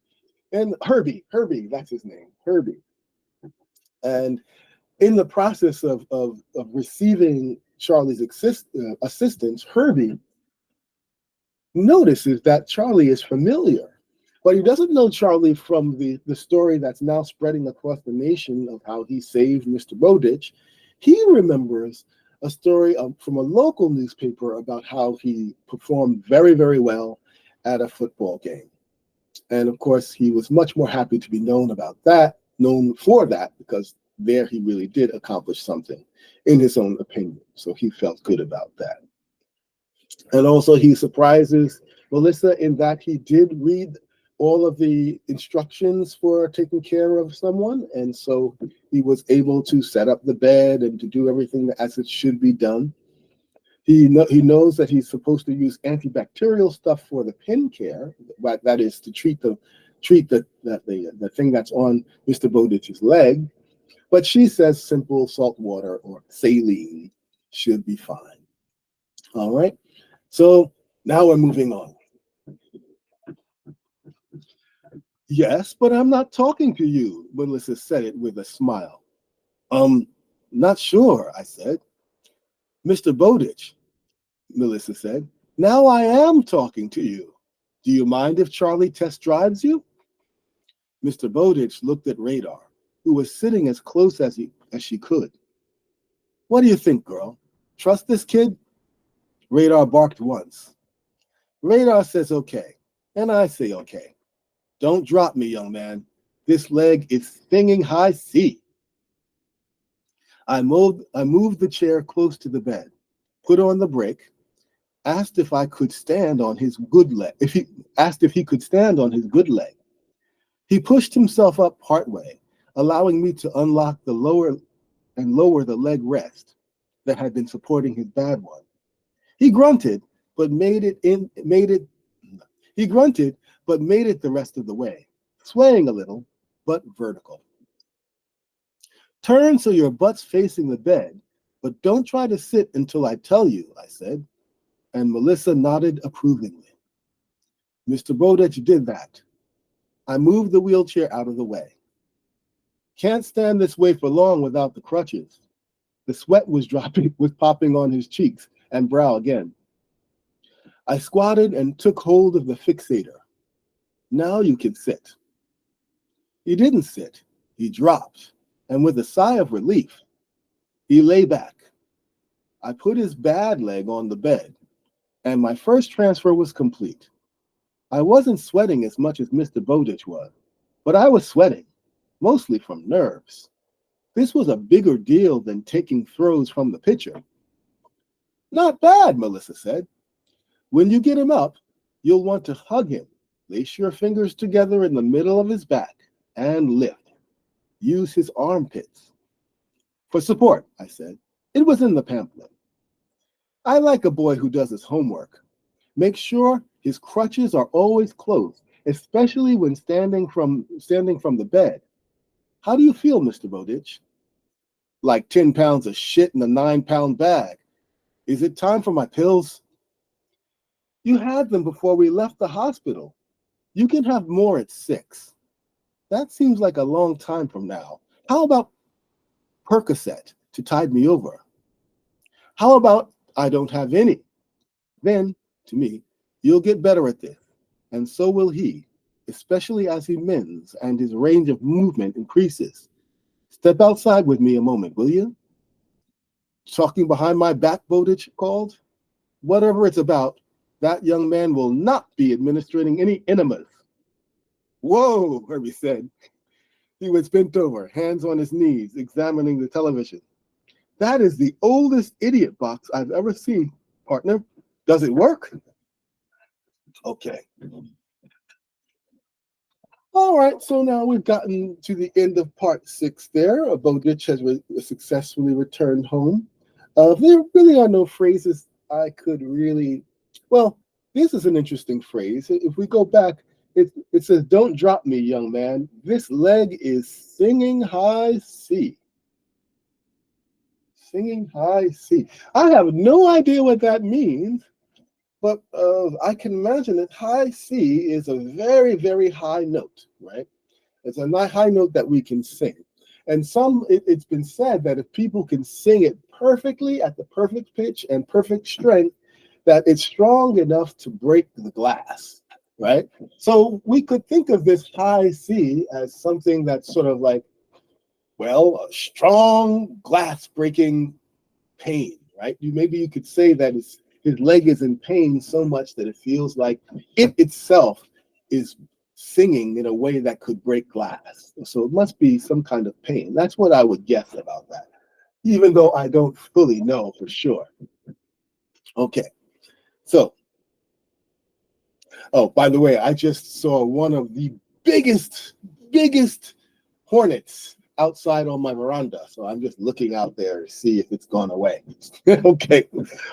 and Herbie, that's his name, Herbie. And in the process of receiving Charlie's assistance, Herbie notices that Charlie is familiar, but he doesn't know Charlie from the story that's now spreading across the nation of how he saved Mr. Bowditch. He remembers a story from a local newspaper about how he performed very, very well at a football game. And of course, he was much more happy to be known for that, because there he really did accomplish something in his own opinion. So he felt good about that. And also, he surprises Melissa in that he did read all of the instructions for taking care of someone. And so he was able to set up the bed and to do everything as it should be done. He knows that he's supposed to use antibacterial stuff for the pin care, that is to treat the thing that's on Mr. Bowditch's leg. But she says simple salt water or saline should be fine. All right. So now we're moving on. Yes, but I'm not talking to you, Melissa said it with a smile. Not sure, I said. Mr. Bowditch, Melissa said, now I am talking to you. Do you mind if Charlie test drives you? Mr. Bowditch looked at Radar, who was sitting as close as she could. What do you think, girl? Trust this kid? Radar barked once. Radar says okay, and I say okay. Don't drop me, young man. This leg is stinging high C. I moved the chair close to the bed, put on the brake, asked if I could stand on his good leg. If he could stand on his good leg. He pushed himself up partway, allowing me to unlock the lower the leg rest that had been supporting his bad one. He grunted, but made it the rest of the way, swaying a little, but vertical. Turn so your butt's facing the bed, but don't try to sit until I tell you, I said, and Melissa nodded approvingly. Mr. Bowditch did that. I moved the wheelchair out of the way. Can't stand this way for long without the crutches. The sweat was popping on his cheeks and brow again. I squatted and took hold of the fixator. Now you can sit. He didn't sit. He dropped, and with a sigh of relief, he lay back. I put his bad leg on the bed, and my first transfer was complete. I wasn't sweating as much as Mr. Bowditch was, but I was sweating, mostly from nerves. This was a bigger deal than taking throws from the pitcher. Not bad, Melissa said. When you get him up, you'll want to hug him. Lace your fingers together in the middle of his back and lift. Use his armpits. For support, I said. It was in the pamphlet. I like a boy who does his homework. Make sure his crutches are always closed, especially when standing from the bed. How do you feel, Mr. Bowditch? Like 10 pounds of shit in a 9-pound bag. Is it time for my pills? You had them before we left the hospital. You can have more at 6. That seems like a long time from now. How about Percocet to tide me over? How about I don't have any? Then, to me, you'll get better at this, and so will he, especially as he mends and his range of movement increases. Step outside with me a moment, will you? Talking behind my back, Bowditch called. Whatever it's about, that young man will not be administering any enemas. Whoa, Herbie said. He was bent over, hands on his knees, examining the television. That is the oldest idiot box I've ever seen, partner. Does it work? Okay. All right, so now we've gotten to the end of part 6 there. Bowditch has successfully returned home. There really are no phrases I could really... Well, this is an interesting phrase. If we go back It says, "Don't drop me, young man. This leg is singing high C." Singing high C. I have no idea what that means, but I can imagine that high C is a very, very high note, right? It's a high note that we can sing. And it's been said that if people can sing it perfectly at the perfect pitch and perfect strength, that it's strong enough to break the glass, right? So we could think of this high C as something that's sort of like, well, a strong glass breaking pain, right? Maybe you could say that his leg is in pain so much that it feels like it itself is singing in a way that could break glass. So it must be some kind of pain. That's what I would guess about that, even though I don't fully know for sure. Okay, so, oh, by the way, I just saw one of the biggest hornets outside on my veranda. So I'm just looking out there to see if it's gone away. Okay,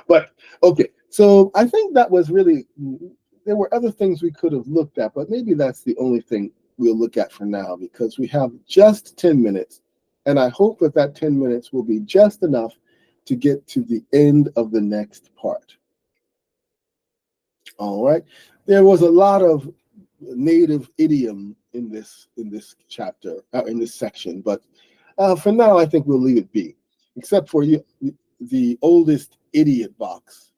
but okay. So I think that was really, there were other things we could have looked at, but maybe that's the only thing we'll look at for now because we have just 10 minutes. And I hope that that 10 minutes will be just enough to get to the end of the next part. All right. There was a lot of native idiom in this chapter, in this section, but for now, I think we'll leave it be, except for the oldest idiot box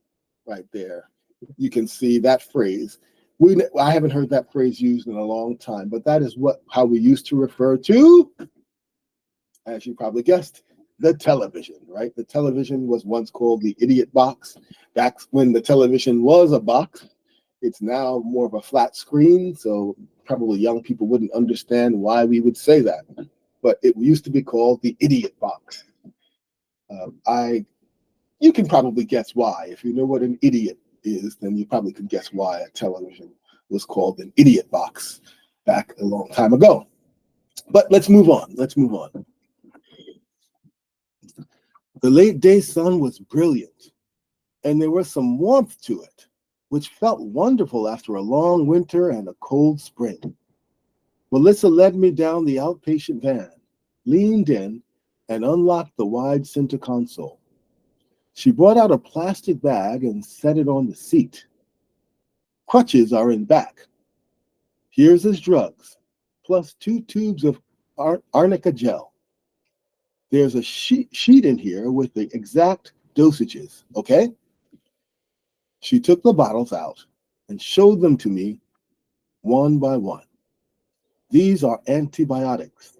right there. You can see that phrase. I haven't heard that phrase used in a long time, but that is how we used to refer to, as you probably guessed, the television, right? The television was once called the idiot box. Back when the television was a box, it's now more of a flat screen, so probably young people wouldn't understand why we would say that. But it used to be called the idiot box. You can probably guess why. If you know what an idiot is, then you probably could guess why a television was called an idiot box back a long time ago. But let's move on. The late day sun was brilliant, and there was some warmth to it, which felt wonderful after a long winter and a cold spring. Melissa led me down the outpatient van, leaned in, and unlocked the wide center console. She brought out a plastic bag and set it on the seat. Crutches are in back. Here's his drugs, plus 2 tubes of arnica gel. There's a sheet in here with the exact dosages, okay? She took the bottles out and showed them to me one by one. These are antibiotics.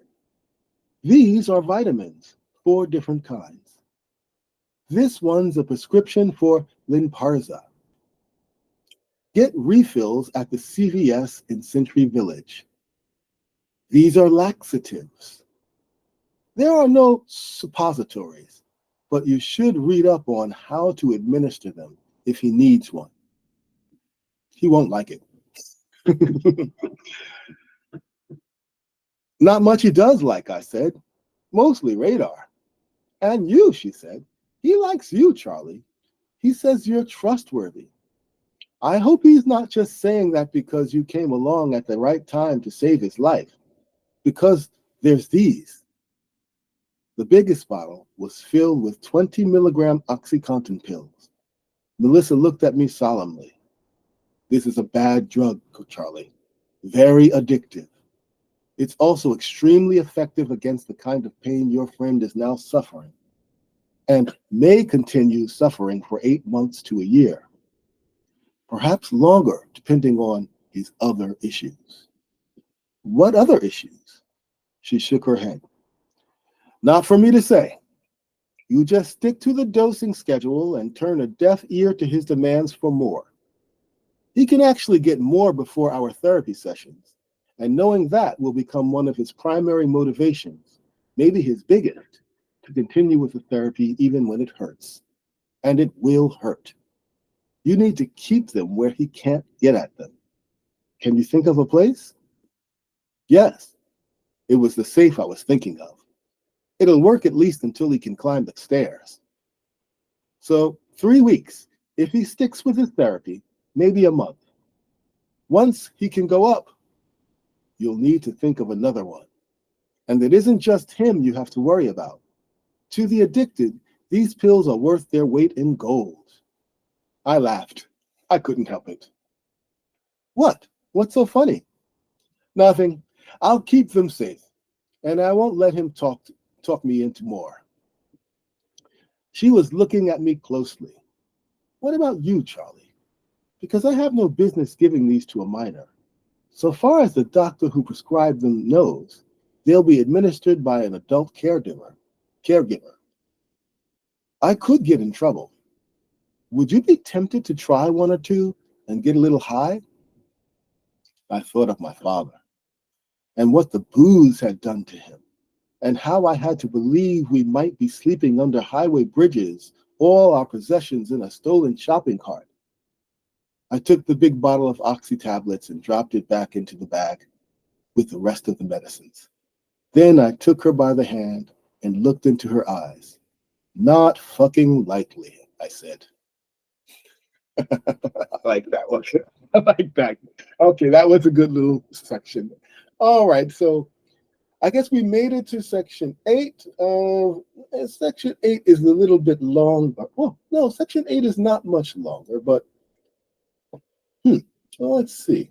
These are vitamins, 4 different kinds. This one's a prescription for Lynparza. Get refills at the CVS in Century Village. These are laxatives. There are no suppositories, but you should read up on how to administer them if he needs one. He won't like it. Not much he does like, I said. Mostly radar. And you, she said. He likes you, Charlie. He says you're trustworthy. I hope he's not just saying that because you came along at the right time to save his life. Because there's these. The biggest bottle was filled with 20 milligram OxyContin pills. Melissa looked at me solemnly. This is a bad drug, Charlie. Very addictive. It's also extremely effective against the kind of pain your friend is now suffering, and may continue suffering for 8 months to a year. Perhaps longer, depending on his other issues. What other issues? She shook her head. Not for me to say. You just stick to the dosing schedule and turn a deaf ear to his demands for more. He can actually get more before our therapy sessions, and knowing that will become one of his primary motivations, maybe his biggest, to continue with the therapy even when it hurts. And it will hurt. You need to keep them where he can't get at them. Can you think of a place? Yes, it was the safe I was thinking of. It'll work at least until he can climb the stairs. So 3 weeks. If he sticks with his therapy, maybe a month. Once he can go up, you'll need to think of another one. And it isn't just him you have to worry about. To the addicted, these pills are worth their weight in gold. I laughed. I couldn't help it. What? What's so funny? Nothing. I'll keep them safe, and I won't let him talk me into more. She was looking at me closely. What about you, Charlie? Because I have no business giving these to a minor. So far as the doctor who prescribed them knows, they'll be administered by an adult caregiver. I could get in trouble. Would you be tempted to try one or two and get a little high? I thought of my father and what the booze had done to him, and how I had to believe we might be sleeping under highway bridges, all our possessions in a stolen shopping cart. I took the big bottle of Oxy tablets and dropped it back into the bag with the rest of the medicines. Then I took her by the hand and looked into her eyes. Not fucking likely, I said. I like that one. I like that. Okay, that was a good little section. All right, so I guess we made it to section 8. Section 8 is a little bit long, but well, no, section 8 is not much longer, but well, let's see.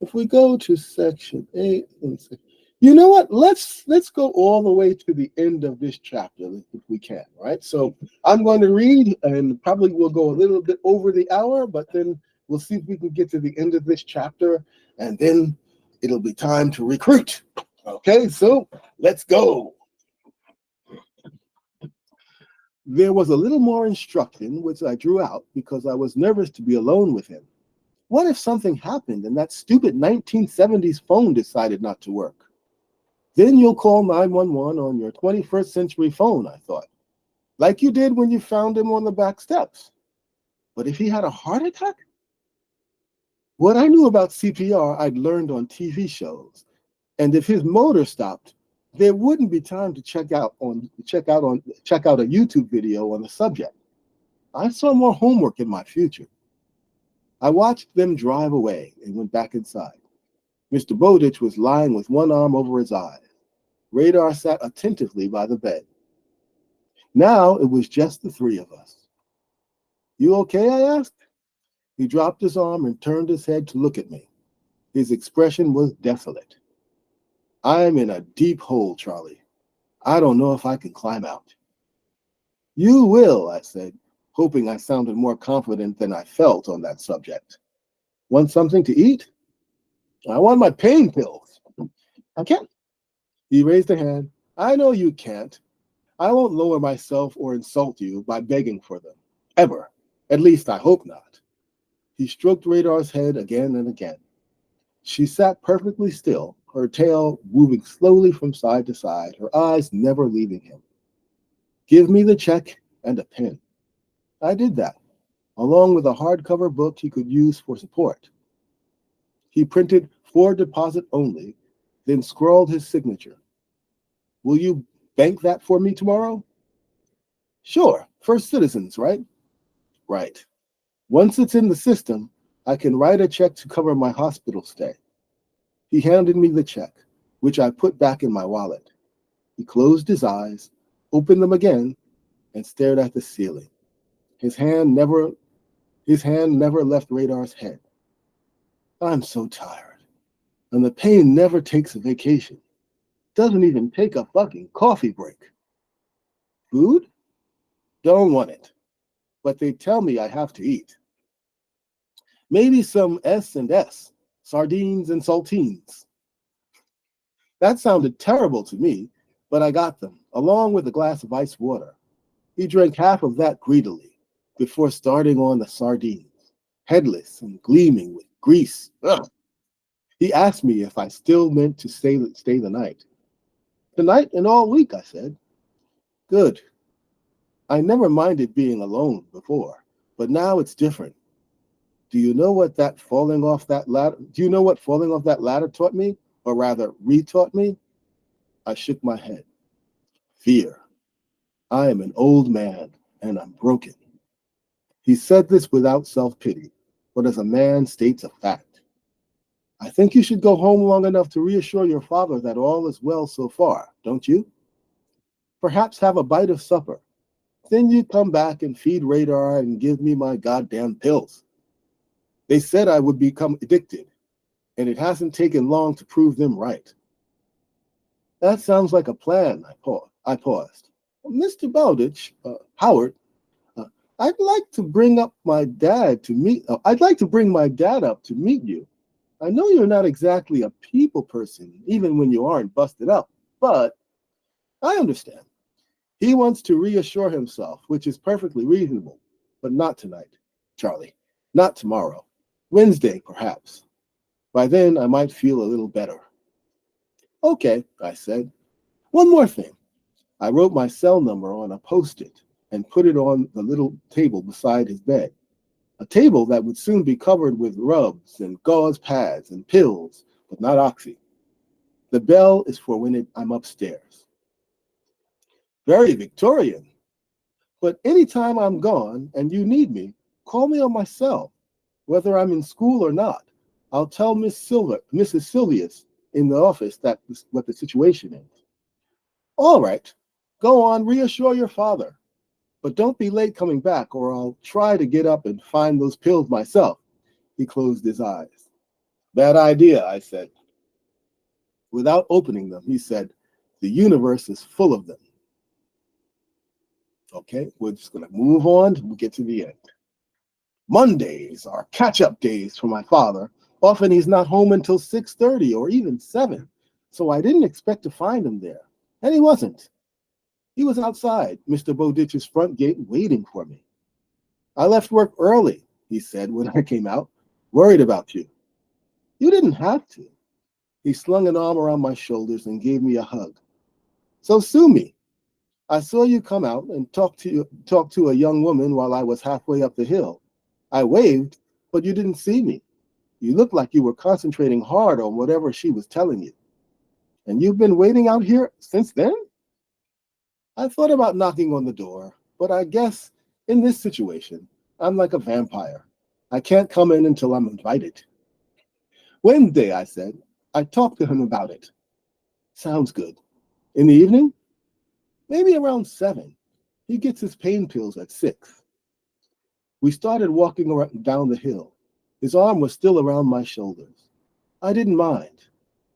If we go to section 8, you know what? Let's go all the way to the end of this chapter if we can, right? So I'm going to read, and probably we'll go a little bit over the hour, but then we'll see if we can get to the end of this chapter, and then it'll be time to recruit. Okay, so let's go. There was a little more instruction, which I drew out because I was nervous to be alone with him. What if something happened and that stupid 1970s phone decided not to work? Then you'll call 911 on your 21st century phone, I thought, like you did when you found him on the back steps. But if he had a heart attack? What I knew about CPR, I'd learned on TV shows. And if his motor stopped, there wouldn't be time to check out a YouTube video on the subject. I saw more homework in my future. I watched them drive away and went back inside. Mr. Bowditch was lying with one arm over his eyes. Radar sat attentively by the bed. Now it was just the three of us. You okay? I asked. He dropped his arm and turned his head to look at me. His expression was desolate. I'm in a deep hole, Charlie. I don't know if I can climb out. You will, I said, hoping I sounded more confident than I felt on that subject. Want something to eat? I want my pain pills. I can't. He raised a hand. I know you can't. I won't lower myself or insult you by begging for them. Ever. At least I hope not. He stroked Radar's head again and again. She sat perfectly still, her tail moving slowly from side to side, her eyes never leaving him. Give me the check and a pen. I did that, along with a hardcover book he could use for support. He printed for deposit only, then scrawled his signature. Will you bank that for me tomorrow? Sure, First Citizens, right? Right. Once it's in the system, I can write a check to cover my hospital stay. He handed me the check, which I put back in my wallet. He closed his eyes, opened them again, and stared at the ceiling. His hand never left Radar's head. I'm so tired, and the pain never takes a vacation. Doesn't even take a fucking coffee break. Food? Don't want it, but they tell me I have to eat. Maybe some S&S, sardines and saltines. That sounded terrible to me, but I got them, along with a glass of ice water. He drank half of that greedily before starting on the sardines, headless and gleaming with grease. Ugh. He asked me if I still meant to stay the night. Tonight and all week, I said. Good. I never minded being alone before, but now it's different. Do you know what falling off that ladder taught me? Or rather, re-taught me? I shook my head. Fear. I am an old man, and I'm broken. He said this without self-pity, but as a man states a fact. I think you should go home long enough to reassure your father that all is well so far, don't you? Perhaps have a bite of supper. Then you come back and feed Radar and give me my goddamn pills. They said I would become addicted, and it hasn't taken long to prove them right. That sounds like a plan, I paused. Mr. Bowditch, Howard, uh, I'd like to bring my dad up to meet you. I know you're not exactly a people person, even when you aren't busted up, but I understand. He wants to reassure himself, which is perfectly reasonable, but not tonight, Charlie. Not tomorrow. Wednesday, perhaps. By then, I might feel a little better. Okay, I said. One more thing. I wrote my cell number on a post-it and put it on the little table beside his bed, a table that would soon be covered with rubs and gauze pads and pills, but not oxy. The bell is for when I'm upstairs. Very Victorian. But anytime I'm gone and you need me, call me on my cell, whether I'm in school or not. I'll tell Mrs. Silvius in the office what the situation is. All right, go on, reassure your father. But don't be late coming back, or I'll try to get up and find those pills myself. He closed his eyes. Bad idea, I said. Without opening them, he said, the universe is full of them. Okay, we're just going to move on till we get to the end. Mondays are catch-up days for my father. Often he's not home until 6:30 or even 7, so I didn't expect to find him there. And he wasn't. He was outside Mr. Bowditch's front gate waiting for me. I left work early, he said when I came out, worried about you. You didn't have to. He slung an arm around my shoulders and gave me a hug. So sue me. I saw you come out and talk to a young woman while I was halfway up the hill. I waved, but you didn't see me. You looked like you were concentrating hard on whatever she was telling you. And you've been waiting out here since then? I thought about knocking on the door, but I guess in this situation, I'm like a vampire. I can't come in until I'm invited. Wednesday, I said. I talked to him about it. Sounds good. In the evening? Maybe around 7. He gets his pain pills at 6. We started walking down the hill. His arm was still around my shoulders. I didn't mind.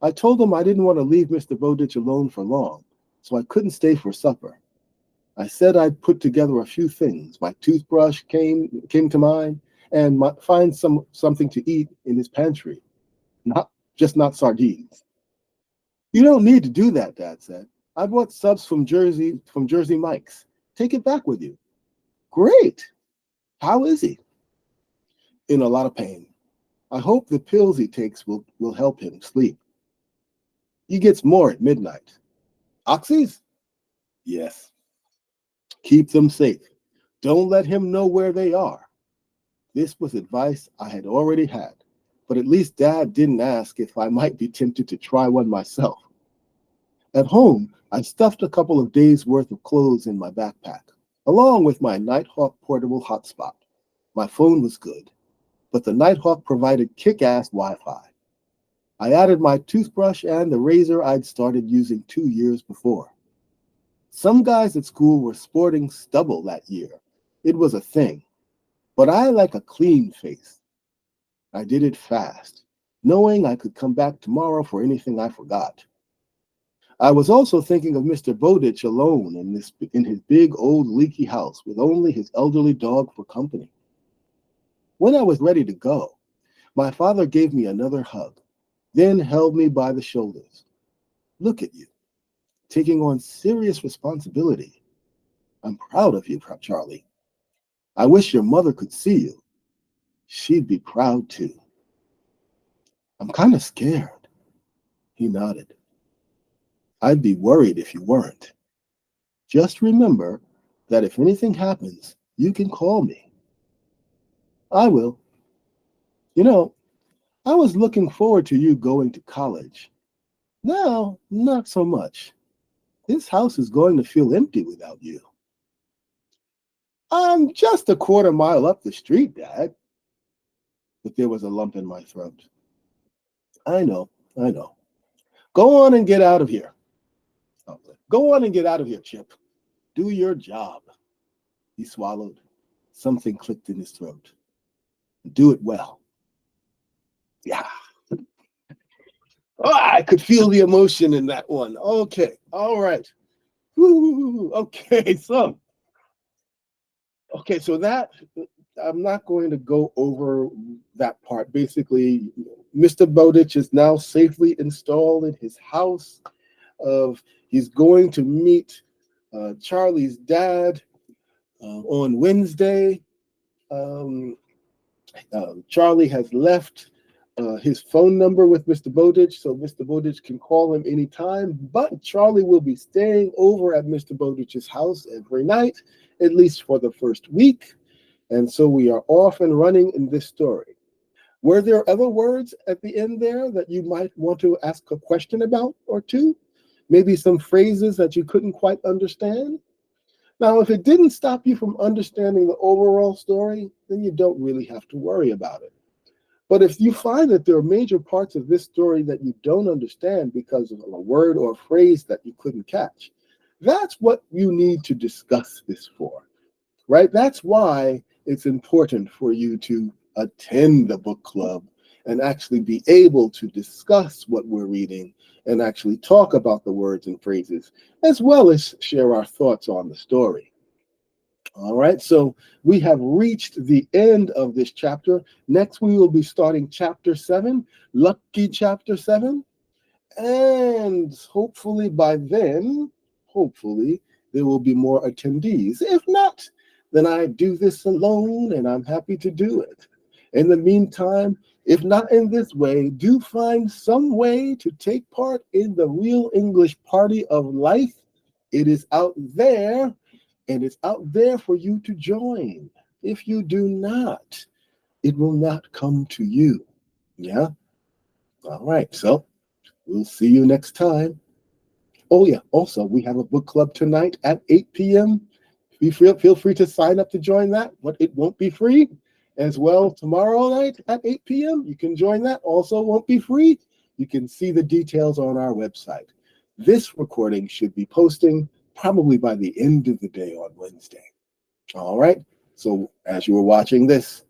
I told him I didn't want to leave Mr. Bowditch alone for long, so I couldn't stay for supper. I said I'd put together a few things. My toothbrush came to mind, and find something to eat in his pantry. Not sardines. You don't need to do that, Dad said. I bought subs from Jersey Mike's. Take it back with you. Great. How is he? In a lot of pain. I hope the pills he takes will help him sleep. He gets more at midnight. Oxys? Yes. Keep them safe. Don't let him know where they are. This was advice I had already had, but at least Dad didn't ask if I might be tempted to try one myself. At home, I stuffed a couple of days' worth of clothes in my backpack, along with my Nighthawk portable hotspot. My phone was good, but the Nighthawk provided kick-ass Wi-Fi. I added my toothbrush and the razor I'd started using 2 years before. Some guys at school were sporting stubble that year. It was a thing. But I like a clean face. I did it fast, knowing I could come back tomorrow for anything I forgot. I was also thinking of Mr. Bowditch alone in his big old leaky house with only his elderly dog for company. When I was ready to go, my father gave me another hug, then held me by the shoulders. Look at you, taking on serious responsibility. I'm proud of you, Charlie. I wish your mother could see you. She'd be proud too. I'm kind of scared. He nodded. I'd be worried if you weren't. Just remember that if anything happens, you can call me. I will. You know, I was looking forward to you going to college. Now, not so much. This house is going to feel empty without you. I'm just a quarter mile up the street, Dad. But there was a lump in my throat. I know, I know. Go on and get out of here. Go on and get out of here, Chip. Do your job. He swallowed. Something clicked in his throat. Do it well. Yeah. Oh, I could feel the emotion in that one. Okay. All right. Woo. Okay. So that I'm not going to go over that part. Basically, Mr. Bowditch is now safely installed in his house. He's going to meet Charlie's dad on Wednesday. Charlie has left his phone number with Mr. Bowditch, so Mr. Bowditch can call him anytime. But Charlie will be staying over at Mr. Bowditch's house every night, at least for the first week. And so we are off and running in this story. Were there other words at the end there that you might want to ask a question about or two? Maybe some phrases that you couldn't quite understand? Now, if it didn't stop you from understanding the overall story, then you don't really have to worry about it. But if you find that there are major parts of this story that you don't understand because of a word or a phrase that you couldn't catch, that's what you need to discuss this for, right? That's why it's important for you to attend the book club and actually be able to discuss what we're reading and actually talk about the words and phrases, as well as share our thoughts on the story. All right, so we have reached the end of this chapter. Next, we will be starting chapter 7, Lucky chapter 7. And hopefully by then, there will be more attendees. If not, then I do this alone and I'm happy to do it. In the meantime, if not in this way, do find some way to take part in the Real English Party of Life. It is out there, and it's out there for you to join. If you do not, it will not come to you. Yeah? All right, so we'll see you next time. Oh, yeah, also, we have a book club tonight at 8 p.m. Feel free to sign up to join that, but it won't be free. As well, tomorrow night at 8 p.m., you can join that. Also won't be free. You can see the details on our website. This recording should be posting probably by the end of the day on Wednesday. All right. So as you are watching this,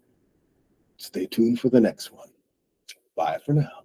stay tuned for the next one. Bye for now.